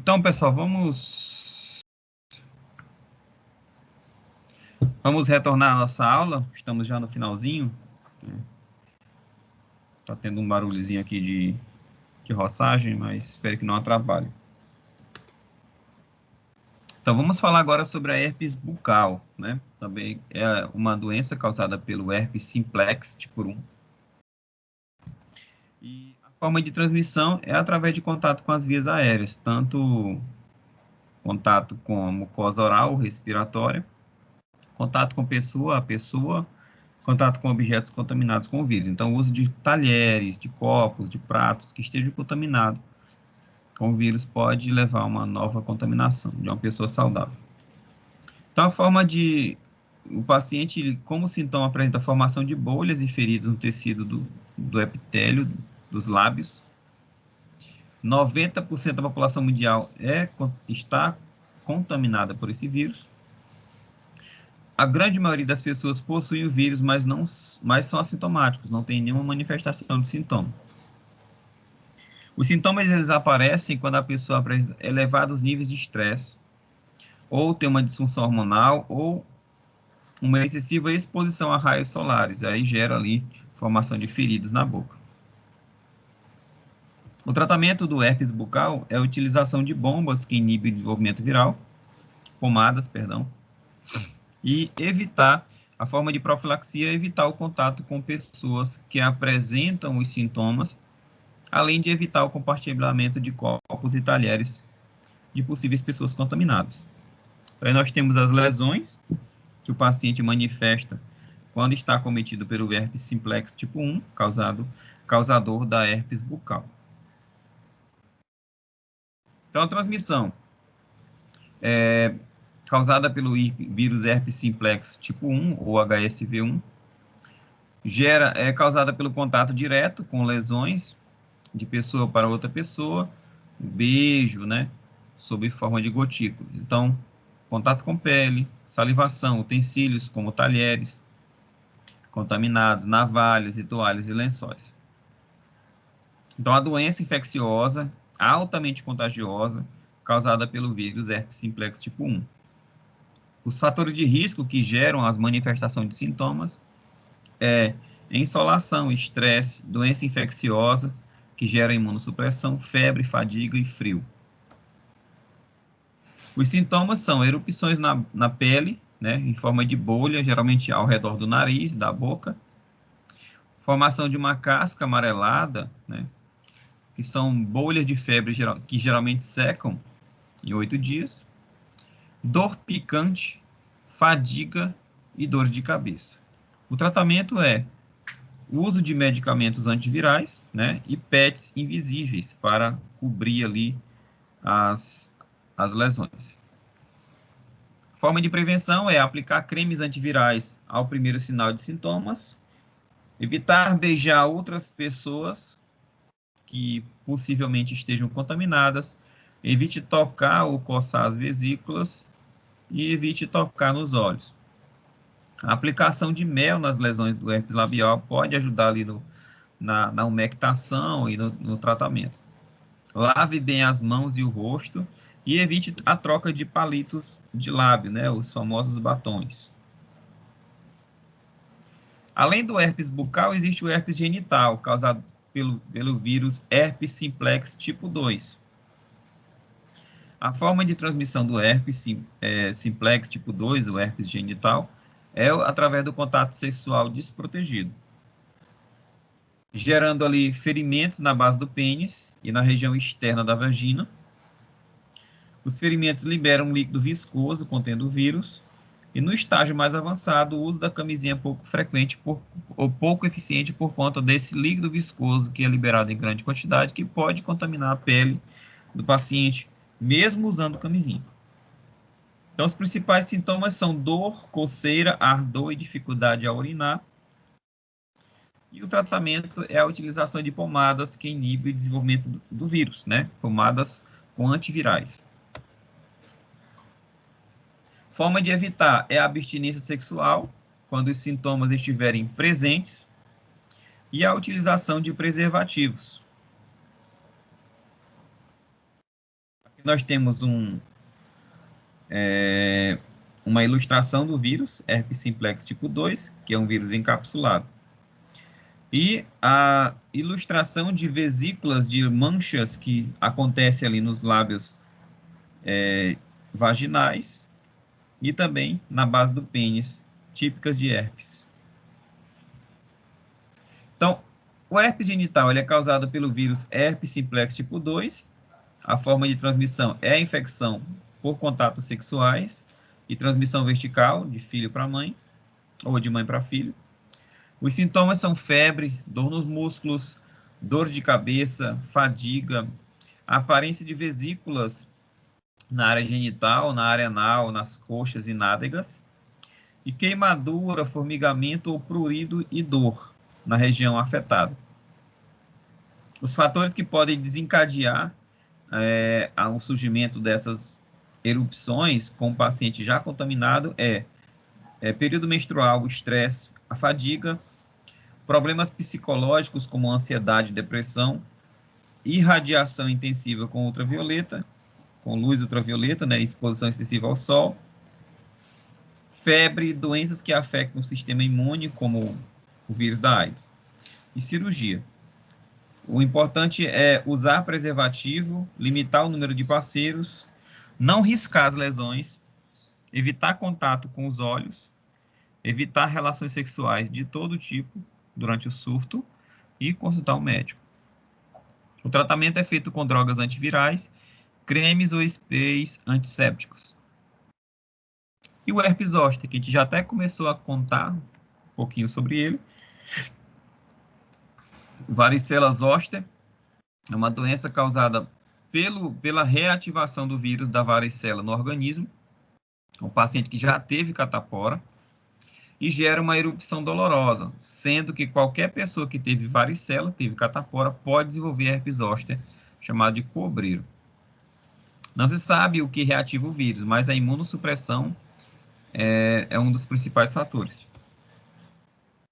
Então, pessoal, vamos retornar à nossa aula. Estamos já no finalzinho. Está tendo um barulhozinho aqui de roçagem, mas espero que não atrapalhe. Então, vamos falar agora sobre a herpes bucal, né? Também é uma doença causada pelo herpes simplex tipo 1. E a forma de transmissão é através de contato com as vias aéreas, tanto contato com a mucosa oral, respiratória, contato com pessoa a pessoa, contato com objetos contaminados com o vírus. Então, o uso de talheres, de copos, de pratos que estejam contaminados com o vírus pode levar a uma nova contaminação de uma pessoa saudável. Então, a forma de... O paciente, como sintoma, apresenta a formação de bolhas e feridas no tecido do epitélio dos lábios. 90% da população mundial está contaminada por esse vírus. A grande maioria das pessoas possui o vírus, mas são assintomáticos, não tem nenhuma manifestação de sintoma. Os sintomas eles aparecem quando a pessoa apresenta elevados níveis de estresse, ou tem uma disfunção hormonal, ou uma excessiva exposição a raios solares, aí gera ali formação de feridas na boca. O tratamento do herpes bucal é a utilização de bombas que inibem o desenvolvimento viral, pomadas, perdão, e a forma de profilaxia é evitar o contato com pessoas que apresentam os sintomas, além de evitar o compartilhamento de copos e talheres de possíveis pessoas contaminadas. Então, aí nós temos as lesões que o paciente manifesta quando está acometido pelo herpes simplex tipo 1, causador da herpes bucal. Então, a transmissão é causada pelo vírus herpes simplex tipo 1, ou HSV1, é causada pelo contato direto com lesões de pessoa para outra pessoa, beijo, né, sob forma de gotículas. Então, contato com pele, salivação, utensílios como talheres contaminados, navalhas e toalhas e lençóis. Então, a doença infecciosa, altamente contagiosa, causada pelo vírus herpes simplex tipo 1. Os fatores de risco que geram as manifestações de sintomas é insolação, estresse, doença infecciosa, que gera imunossupressão, febre, fadiga e frio. Os sintomas são erupções na pele, né, em forma de bolha, geralmente ao redor do nariz, da boca, formação de uma casca amarelada, né, que são bolhas de febre que geralmente secam em 8 dias, dor picante, fadiga e dor de cabeça. O tratamento é o uso de medicamentos antivirais, né, e PETs invisíveis para cobrir ali as lesões. Forma de prevenção é aplicar cremes antivirais ao primeiro sinal de sintomas, evitar beijar outras pessoas que possivelmente estejam contaminadas, evite tocar ou coçar as vesículas e evite tocar nos olhos. A aplicação de mel nas lesões do herpes labial pode ajudar ali na umectação e no tratamento. Lave bem as mãos e o rosto e evite a troca de palitos de lábio, né, os famosos batons. Além do herpes bucal, existe o herpes genital, causado pelo vírus herpes simplex tipo 2. A forma de transmissão do herpes simplex tipo 2, o herpes genital, é através do contato sexual desprotegido, gerando ali ferimentos na base do pênis e na região externa da vagina. Os ferimentos liberam um líquido viscoso contendo o vírus, e no estágio mais avançado, o uso da camisinha é pouco frequente ou pouco eficiente por conta desse líquido viscoso que é liberado em grande quantidade, que pode contaminar a pele do paciente, mesmo usando camisinha. Então, os principais sintomas são dor, coceira, ardor e dificuldade a urinar. E o tratamento é a utilização de pomadas que inibem o desenvolvimento do vírus, né? Pomadas com antivirais. Forma de evitar é a abstinência sexual, quando os sintomas estiverem presentes, e a utilização de preservativos. nós temos uma ilustração do vírus, herpes simplex tipo 2, que é um vírus encapsulado. E a ilustração de vesículas de manchas que acontece ali nos lábios vaginais e também na base do pênis, típicas de herpes. Então, o herpes genital ele é causado pelo vírus herpes simplex tipo 2. A forma de transmissão é a infecção por contatos sexuais e transmissão vertical, de filho para mãe, ou de mãe para filho. Os sintomas são febre, dor nos músculos, dor de cabeça, fadiga, aparência de vesículas na área genital, na área anal, nas coxas e nádegas, e queimadura, formigamento ou prurido e dor na região afetada. Os fatores que podem desencadear o surgimento dessas erupções com o paciente já contaminado período menstrual, o estresse, a fadiga, problemas psicológicos como ansiedade e depressão, irradiação intensiva com ultravioleta, com luz ultravioleta, né, exposição excessiva ao sol, febre, doenças que afetam o sistema imune, como o vírus da AIDS, e cirurgia. O importante é usar preservativo, limitar o número de parceiros, não riscar as lesões, evitar contato com os olhos, evitar relações sexuais de todo tipo durante o surto e consultar o médico. O tratamento é feito com drogas antivirais, cremes ou sprays antissépticos. E o herpes zoster, que a gente já até começou a contar um pouquinho sobre ele. Varicela zoster é uma doença causada pela reativação do vírus da varicela no organismo, um paciente que já teve catapora, e gera uma erupção dolorosa, sendo que qualquer pessoa que teve varicela, teve catapora, pode desenvolver herpes zoster, chamado de cobreiro. Não se sabe o que reativa o vírus, mas a imunossupressão é um dos principais fatores.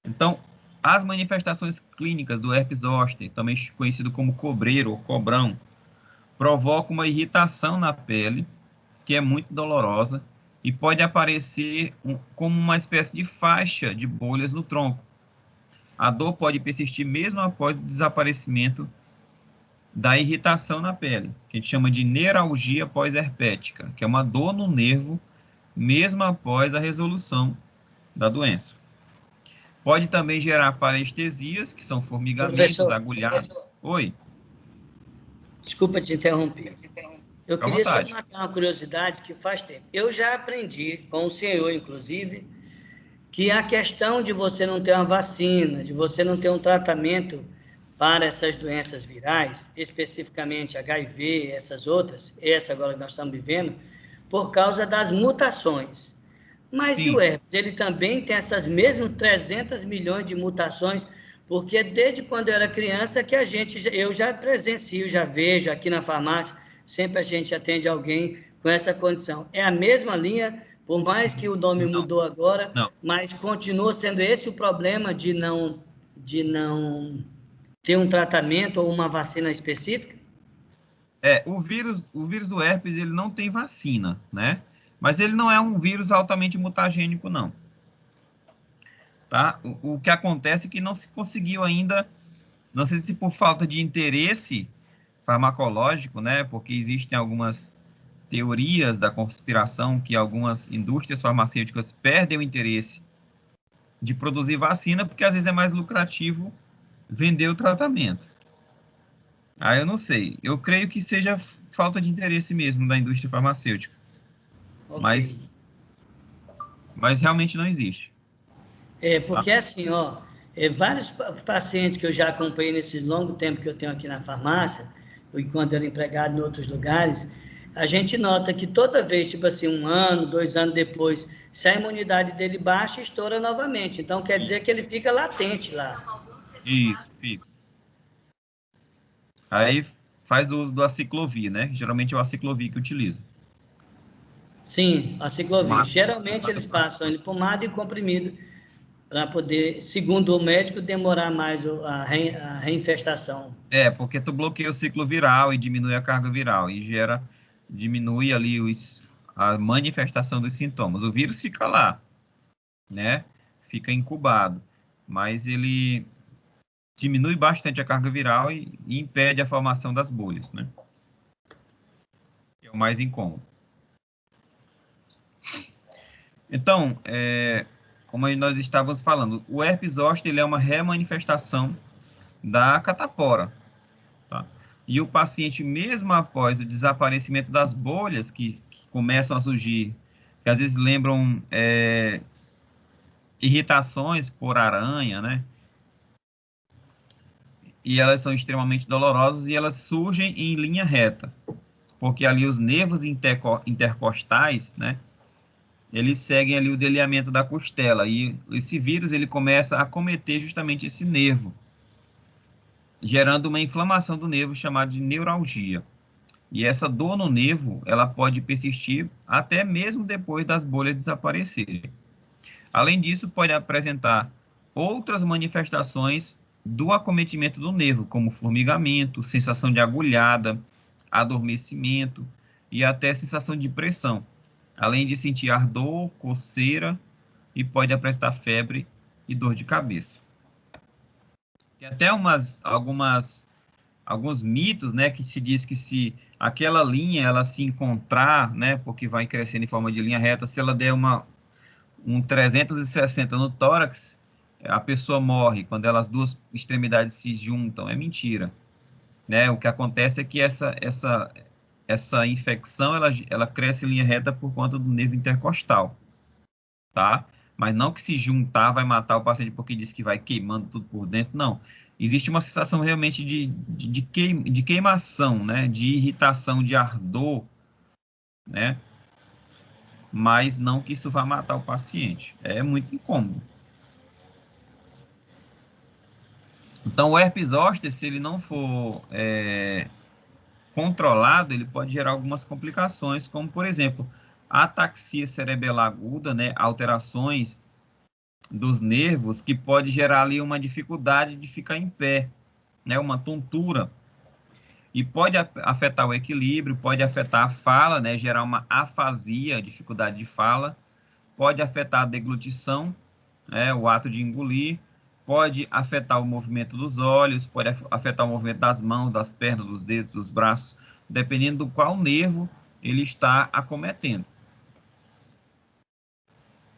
Então, as manifestações clínicas do herpes zoster, também conhecido como cobreiro ou cobrão, provocam uma irritação na pele, que é muito dolorosa, e pode aparecer como uma espécie de faixa de bolhas no tronco. A dor pode persistir mesmo após o desaparecimento da irritação na pele, que a gente chama de neuralgia pós-herpética, que é uma dor no nervo, mesmo após a resolução da doença. Pode também gerar parestesias, que são formigamentos, Professor, agulhados. Oi. Desculpa te interromper. Eu Fica à queria só vontade. matar uma curiosidade que faz tempo. Eu já aprendi, com o senhor, inclusive, que a questão de você não ter uma vacina, de você não ter um tratamento para essas doenças virais, especificamente HIV, essas outras, essa agora que nós estamos vivendo, por causa das mutações. Mas Sim. o herpes, ele também tem essas mesmas 300 milhões de mutações, porque desde quando eu era criança que eu já presencio, já vejo aqui na farmácia, sempre a gente atende alguém com essa condição. É a mesma linha, por mais que o nome mudou agora, mas continua sendo esse o problema de não ter um tratamento ou uma vacina específica? O vírus do herpes, ele não tem vacina, né? Mas ele não é um vírus altamente mutagênico, não. Tá? O que acontece é que não se conseguiu ainda, não sei se por falta de interesse farmacológico, né? Porque existem algumas teorias da conspiração que algumas indústrias farmacêuticas perdem o interesse de produzir vacina, porque às vezes é mais lucrativo vender o tratamento. Eu não sei. Eu creio que seja falta de interesse mesmo da indústria farmacêutica. Okay. Mas realmente não existe. Porque assim, vários pacientes que eu já acompanhei nesse longo tempo que eu tenho aqui na farmácia, enquanto era empregado em outros lugares, a gente nota que toda vez, tipo assim, 1 ano, 2 anos depois, se a imunidade dele baixa, estoura novamente. Então, quer dizer que ele fica latente lá. Isso, fica. Aí faz o uso do aciclovir, né? Geralmente é o aciclovir que utiliza. Sim, aciclovir. Geralmente eles passam ele pomada e comprimido para poder, segundo o médico, demorar mais a reinfestação. Porque tu bloqueia o ciclo viral e diminui a carga viral e gera diminui ali a manifestação dos sintomas. O vírus fica lá, né? Fica incubado, mas ele diminui bastante a carga viral e impede a formação das bolhas, né? É o mais incômodo. Então, como nós estávamos falando, o herpes zoster ele é uma remanifestação da catapora, tá? E o paciente, mesmo após o desaparecimento das bolhas que começam a surgir, que às vezes lembram irritações por aranha, né? E elas são extremamente dolorosas e elas surgem em linha reta, porque ali os nervos intercostais, né? Eles seguem ali o delineamento da costela e esse vírus ele começa a acometer justamente esse nervo, gerando uma inflamação do nervo chamada de neuralgia. E essa dor no nervo, ela pode persistir até mesmo depois das bolhas desaparecerem. Além disso, pode apresentar outras manifestações do acometimento do nervo, como formigamento, sensação de agulhada, adormecimento e até sensação de pressão, além de sentir ardor, coceira e pode apresentar febre e dor de cabeça. Tem até alguns mitos, né, que se diz que se aquela linha ela se encontrar, né, porque vai crescendo em forma de linha reta, se ela der um 360 no tórax, a pessoa morre quando as duas extremidades se juntam. É mentira, né? O que acontece é que essa infecção ela cresce em linha reta por conta do nervo intercostal, tá? Mas não que se juntar vai matar o paciente porque diz que vai queimando tudo por dentro, não. Existe uma sensação realmente de queimação, né? De irritação, de ardor, né? Mas não que isso vá matar o paciente. É muito incômodo. Então, o herpes zoster, se ele não for controlado, ele pode gerar algumas complicações, como, por exemplo, ataxia cerebelar aguda, né? Alterações dos nervos, que pode gerar ali uma dificuldade de ficar em pé, né? Uma tontura. E pode afetar o equilíbrio, pode afetar a fala, né? Gerar uma afasia, dificuldade de fala. Pode afetar a deglutição, né? O ato de engolir. Pode afetar o movimento dos olhos, pode afetar o movimento das mãos, das pernas, dos dedos, dos braços, dependendo do qual nervo ele está acometendo.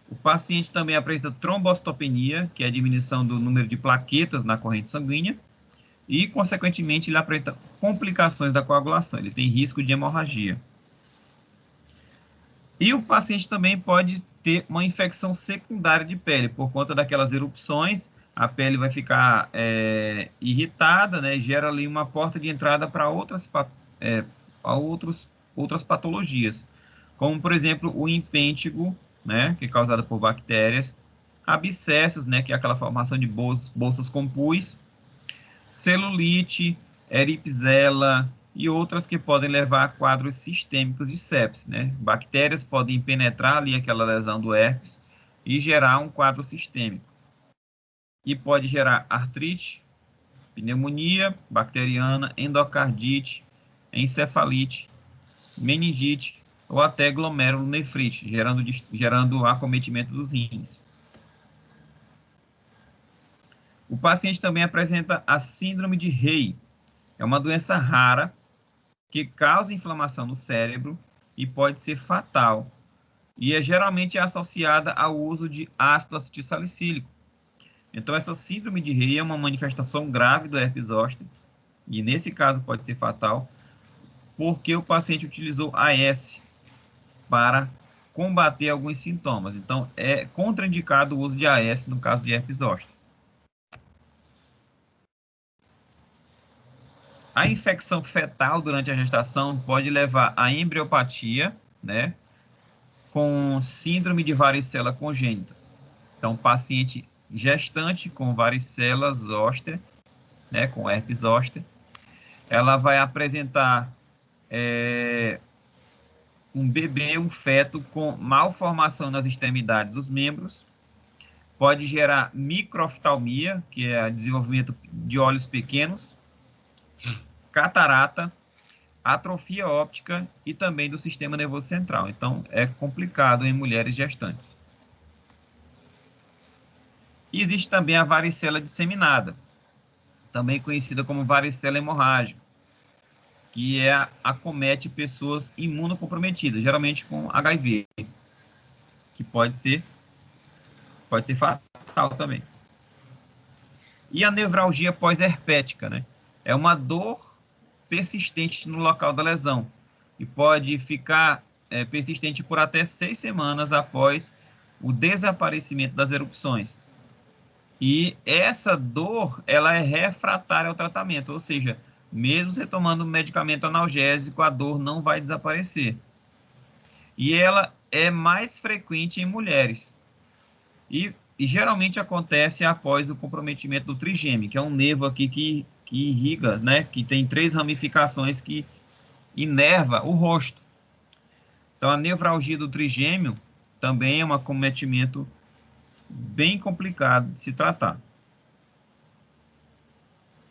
O paciente também apresenta trombocitopenia, que é a diminuição do número de plaquetas na corrente sanguínea, e, consequentemente, ele apresenta complicações da coagulação, ele tem risco de hemorragia. E o paciente também pode ter uma infecção secundária de pele, por conta daquelas erupções, a pele vai ficar irritada, né, gera ali uma porta de entrada para outras patologias, como, por exemplo, o impêntigo, né, que é causada por bactérias, abscessos, né, que é aquela formação de bolsas com pus, celulite, eripzela e outras que podem levar a quadros sistêmicos de sepse, né? Bactérias podem penetrar ali aquela lesão do herpes e gerar um quadro sistêmico. E pode gerar artrite, pneumonia bacteriana, endocardite, encefalite, meningite ou até glomerulonefrite, gerando acometimento dos rins. O paciente também apresenta a síndrome de Rey. É uma doença rara que causa inflamação no cérebro e pode ser fatal. E geralmente associada ao uso de ácido acetilsalicílico. Então, essa síndrome de Rey é uma manifestação grave do herpes zoster, e nesse caso pode ser fatal, porque o paciente utilizou AS para combater alguns sintomas. Então, é contraindicado o uso de AS no caso de herpes zoster. A infecção fetal durante a gestação pode levar à embriopatia, né, com síndrome de varicela congênita. Então, paciente gestante com varicela zoster, né, com herpes zoster, ela vai apresentar um bebê, um feto com malformação nas extremidades dos membros, pode gerar microoftalmia, que é o desenvolvimento de olhos pequenos, catarata, atrofia óptica e também do sistema nervoso central. Então, é complicado em mulheres gestantes. E existe também a varicela disseminada, também conhecida como varicela hemorrágica, que acomete pessoas imunocomprometidas, geralmente com HIV, que pode ser fatal também. E a nevralgia pós-herpética, né? É uma dor persistente no local da lesão e pode ficar persistente por até 6 semanas após o desaparecimento das erupções. E essa dor, ela é refratária ao tratamento, ou seja, mesmo você tomando medicamento analgésico, a dor não vai desaparecer. E ela é mais frequente em mulheres. E geralmente acontece após o comprometimento do trigêmeo, que é um nervo aqui que irriga, né? Que tem 3 ramificações que inerva o rosto. Então, a nevralgia do trigêmeo também é um acometimento bem complicado de se tratar.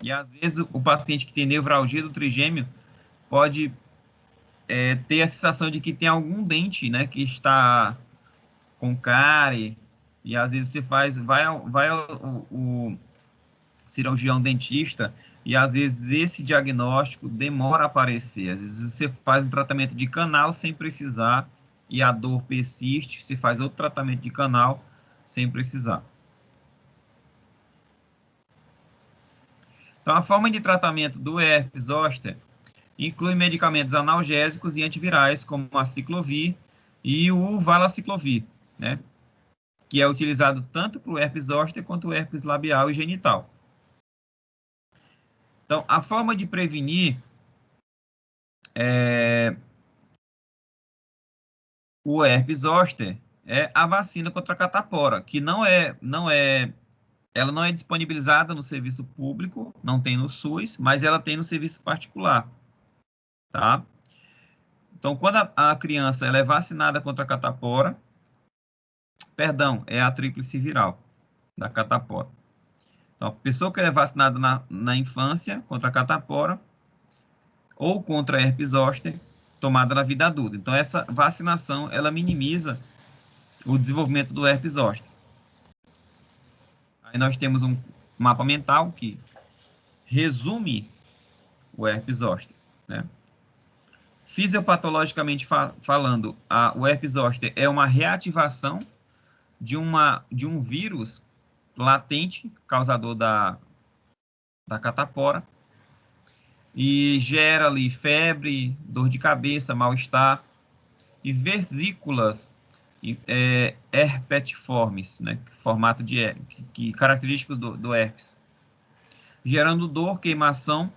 E, às vezes, o paciente que tem nevralgia do trigêmeo pode ter a sensação de que tem algum dente, né, que está com cárie, e, às vezes, vai o cirurgião dentista, e, às vezes, esse diagnóstico demora a aparecer. Às vezes, você faz um tratamento de canal sem precisar, e a dor persiste, você faz outro tratamento de canal sem precisar. Então, a forma de tratamento do herpes zoster inclui medicamentos analgésicos e antivirais, como a ciclovir e o valaciclovir, né? Que é utilizado tanto para o herpes zoster quanto o herpes labial e genital. Então, a forma de prevenir o herpes zoster é a vacina contra a catapora, que ela não é disponibilizada no serviço público, não tem no SUS, mas ela tem no serviço particular, tá? Então, quando a criança ela é vacinada contra a catapora, é a tríplice viral da catapora. Então, a pessoa que é vacinada na infância contra a catapora ou contra a herpes zoster, tomada na vida adulta. Então, essa vacinação, ela minimiza o desenvolvimento do herpes zoster. Aí nós temos um mapa mental que resume o herpes zoster, né? Fisiopatologicamente falando, o herpes zoster é uma reativação de um vírus latente, causador da catapora, e gera ali febre, dor de cabeça, mal-estar, e vesículas herpetiformes, né, formato que característicos do herpes, gerando dor, queimação,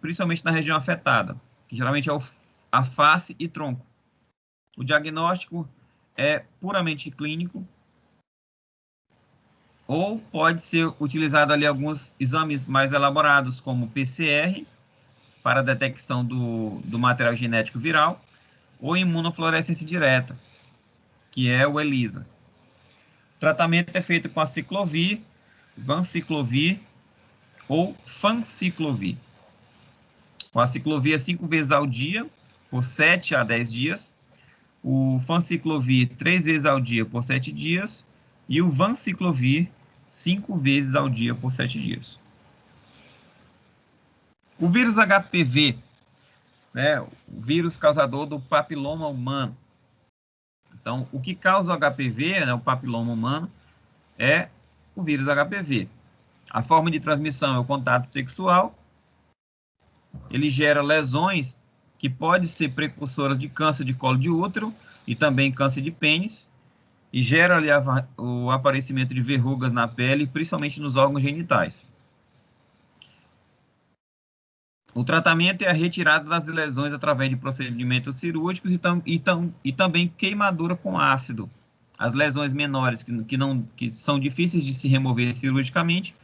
principalmente na região afetada, que geralmente é a face e tronco. O diagnóstico é puramente clínico, ou pode ser utilizado ali alguns exames mais elaborados, como PCR, para detecção do material genético viral, ou imunofluorescência direta, que é o ELISA. O tratamento é feito com a ciclovir, vanciclovir ou fanciclovir. Com a ciclovir 5 vezes ao dia, por 7 a 10 dias. O fanciclovir 3 vezes ao dia, por 7 dias. E o vanciclovir 5 vezes ao dia, por 7 dias. O vírus HPV, né, o vírus causador do papiloma humano. Então, o que causa o HPV, né, o papiloma humano, é o vírus HPV. A forma de transmissão é o contato sexual. Ele gera lesões que podem ser precursoras de câncer de colo de útero e também câncer de pênis, e gera ali o aparecimento de verrugas na pele, principalmente nos órgãos genitais. O tratamento é a retirada das lesões através de procedimentos cirúrgicos e também queimadura com ácido. As lesões menores, que são difíceis de se remover cirurgicamente,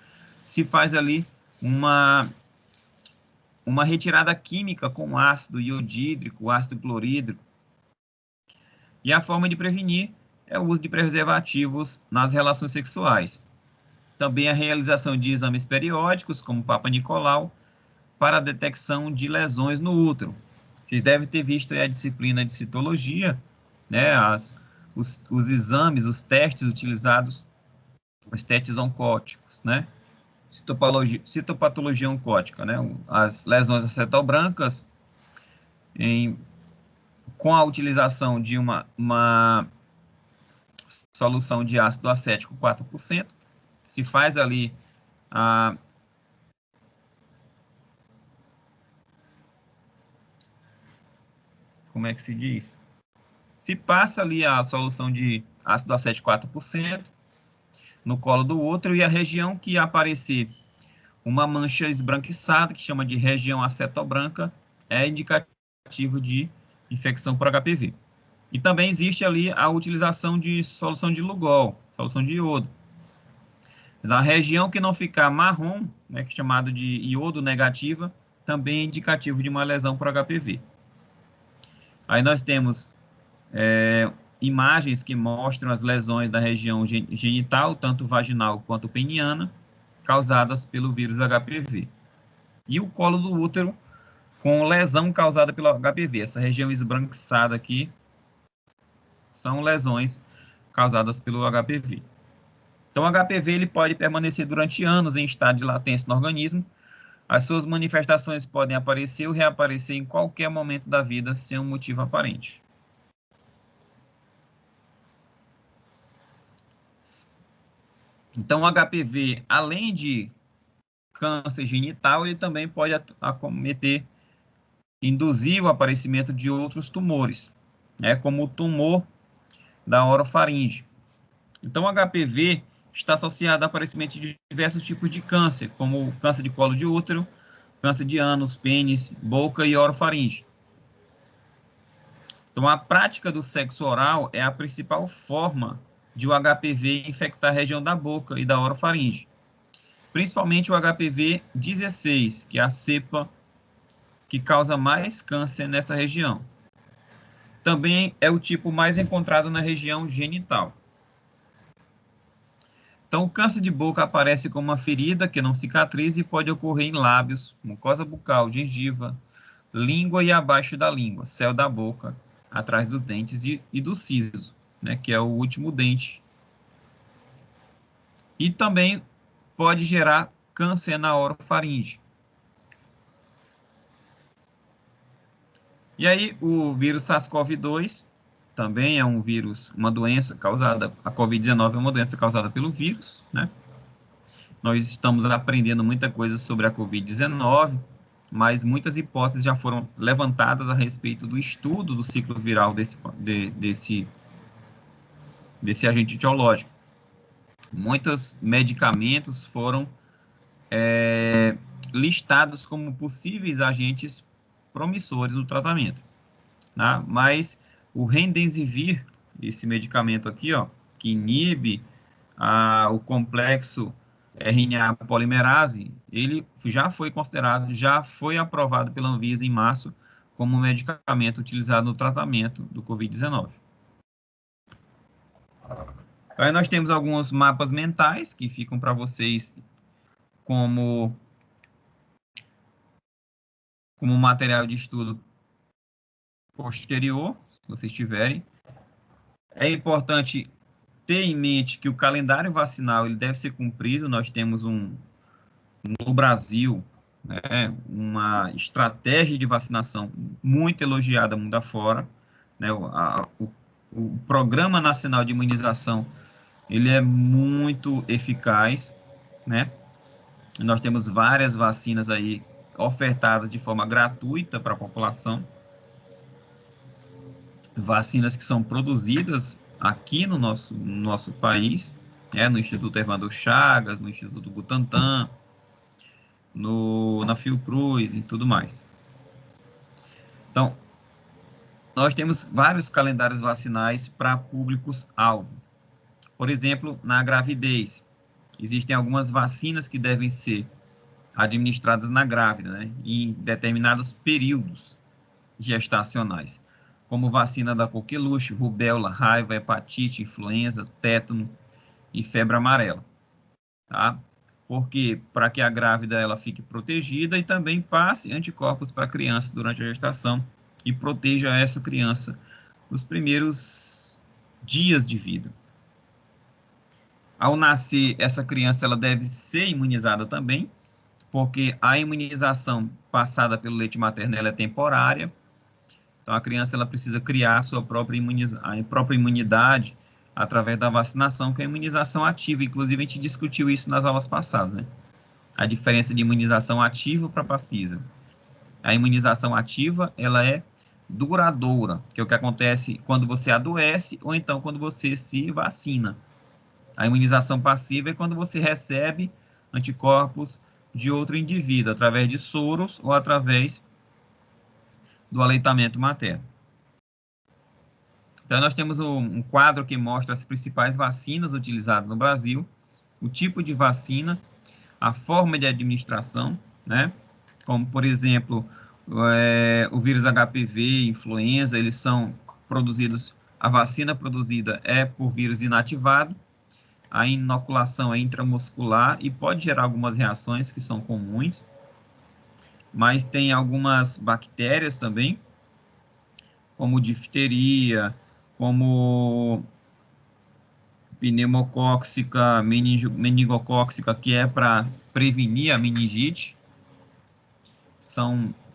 se faz ali uma retirada química com ácido iodídrico, ácido clorídrico. E a forma de prevenir é o uso de preservativos nas relações sexuais. Também a realização de exames periódicos, como Papa Nicolau, para a detecção de lesões no útero. Vocês devem ter visto aí a disciplina de citologia, né, os exames, os testes utilizados, os testes oncóticos, né, citopatologia oncótica, né, as lesões acetobrancas, com a utilização de uma solução de ácido acético 4%, se faz ali como é que se diz? Se passa ali a solução de ácido acético 4% no colo do útero, e a região que aparecer uma mancha esbranquiçada, que chama de região acetobranca, é indicativo de infecção por HPV. E também existe ali a utilização de solução de Lugol, solução de iodo. Na região que não ficar marrom, né, que é chamado de iodo negativa, também é indicativo de uma lesão por HPV. Aí nós temos imagens que mostram as lesões da região genital, tanto vaginal quanto peniana, causadas pelo vírus HPV. E o colo do útero com lesão causada pelo HPV. Essa região esbranquiçada aqui são lesões causadas pelo HPV. Então, o HPV ele pode permanecer durante anos em estado de latência no organismo. As suas manifestações podem aparecer ou reaparecer em qualquer momento da vida sem um motivo aparente. Então, o HPV, além de câncer genital, ele também pode acometer, induzir o aparecimento de outros tumores, né, como o tumor da orofaringe. Então, o HPV está associado ao aparecimento de diversos tipos de câncer, como câncer de colo de útero, câncer de ânus, pênis, boca e orofaringe. Então, a prática do sexo oral é a principal forma de o HPV infectar a região da boca e da orofaringe, principalmente o HPV 16, que é a cepa que causa mais câncer nessa região. Também é o tipo mais encontrado na região genital. Então, o câncer de boca aparece como uma ferida que não cicatriza e pode ocorrer em lábios, mucosa bucal, gengiva, língua e abaixo da língua, céu da boca, atrás dos dentes e do siso, né, que é o último dente. E também pode gerar câncer na orofaringe. E aí, o vírus SARS-CoV-2 também é um vírus, uma doença causada, a Covid-19 é uma doença causada pelo vírus, né? Nós estamos aprendendo muita coisa sobre a Covid-19, mas muitas hipóteses já foram levantadas a respeito do estudo do ciclo viral desse agente etiológico. Muitos medicamentos foram listados como possíveis agentes promissores no tratamento, né? Mas o Remdesivir, esse medicamento aqui, ó, que inibe o complexo RNA polimerase, ele já foi considerado, já foi aprovado pela Anvisa em março como um medicamento utilizado no tratamento do Covid-19. Aí nós temos alguns mapas mentais que ficam para vocês como material de estudo posterior, se vocês tiverem. É importante ter em mente que o calendário vacinal ele deve ser cumprido. Nós temos no Brasil, né, uma estratégia de vacinação muito elogiada mundo afora, né, o Programa Nacional de Imunização ele é muito eficaz, né? Nós temos várias vacinas aí ofertadas de forma gratuita para a população, vacinas que são produzidas aqui no nosso país, no Instituto Evandro Chagas, no Instituto Butantan, na Fiocruz e tudo mais. Então, nós temos vários calendários vacinais para públicos-alvo. Por exemplo, na gravidez, existem algumas vacinas que devem ser administradas na grávida, né, em determinados períodos gestacionais, como vacina da coqueluche, rubéola, raiva, hepatite, influenza, tétano e febre amarela. Tá? porque para que a grávida ela fique protegida e também passe anticorpos para a criança durante a gestação e proteja essa criança nos primeiros dias de vida. Ao nascer, essa criança ela deve ser imunizada também, porque a imunização passada pelo leite materno ela é temporária. Então, a criança ela precisa criar a própria imunidade através da vacinação, que é a imunização ativa. Inclusive, a gente discutiu isso nas aulas passadas, né? A diferença de imunização ativa para passiva. A imunização ativa, ela é duradoura, que é o que acontece quando você adoece ou então quando você se vacina. A imunização passiva é quando você recebe anticorpos de outro indivíduo, através de soros ou através do aleitamento materno. Então, nós temos um quadro que mostra as principais vacinas utilizadas no Brasil, o tipo de vacina, a forma de administração, né? Como, por exemplo, o vírus HPV, influenza, eles são produzidos, a vacina produzida é por vírus inativado, a inoculação é intramuscular e pode gerar algumas reações que são comuns, mas tem algumas bactérias também, como difteria, como pneumocócica, meningocócica, que é para prevenir a meningite.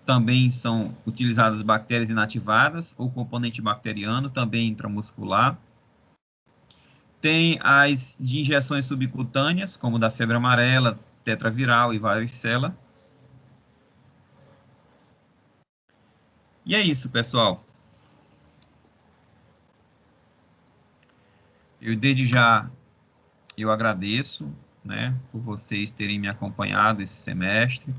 Também são utilizadas bactérias inativadas ou componente bacteriano, também intramuscular. Tem as de injeções subcutâneas, como da febre amarela, tetraviral e varicela. E é isso, pessoal. Desde já, eu agradeço, né, por vocês terem me acompanhado esse semestre.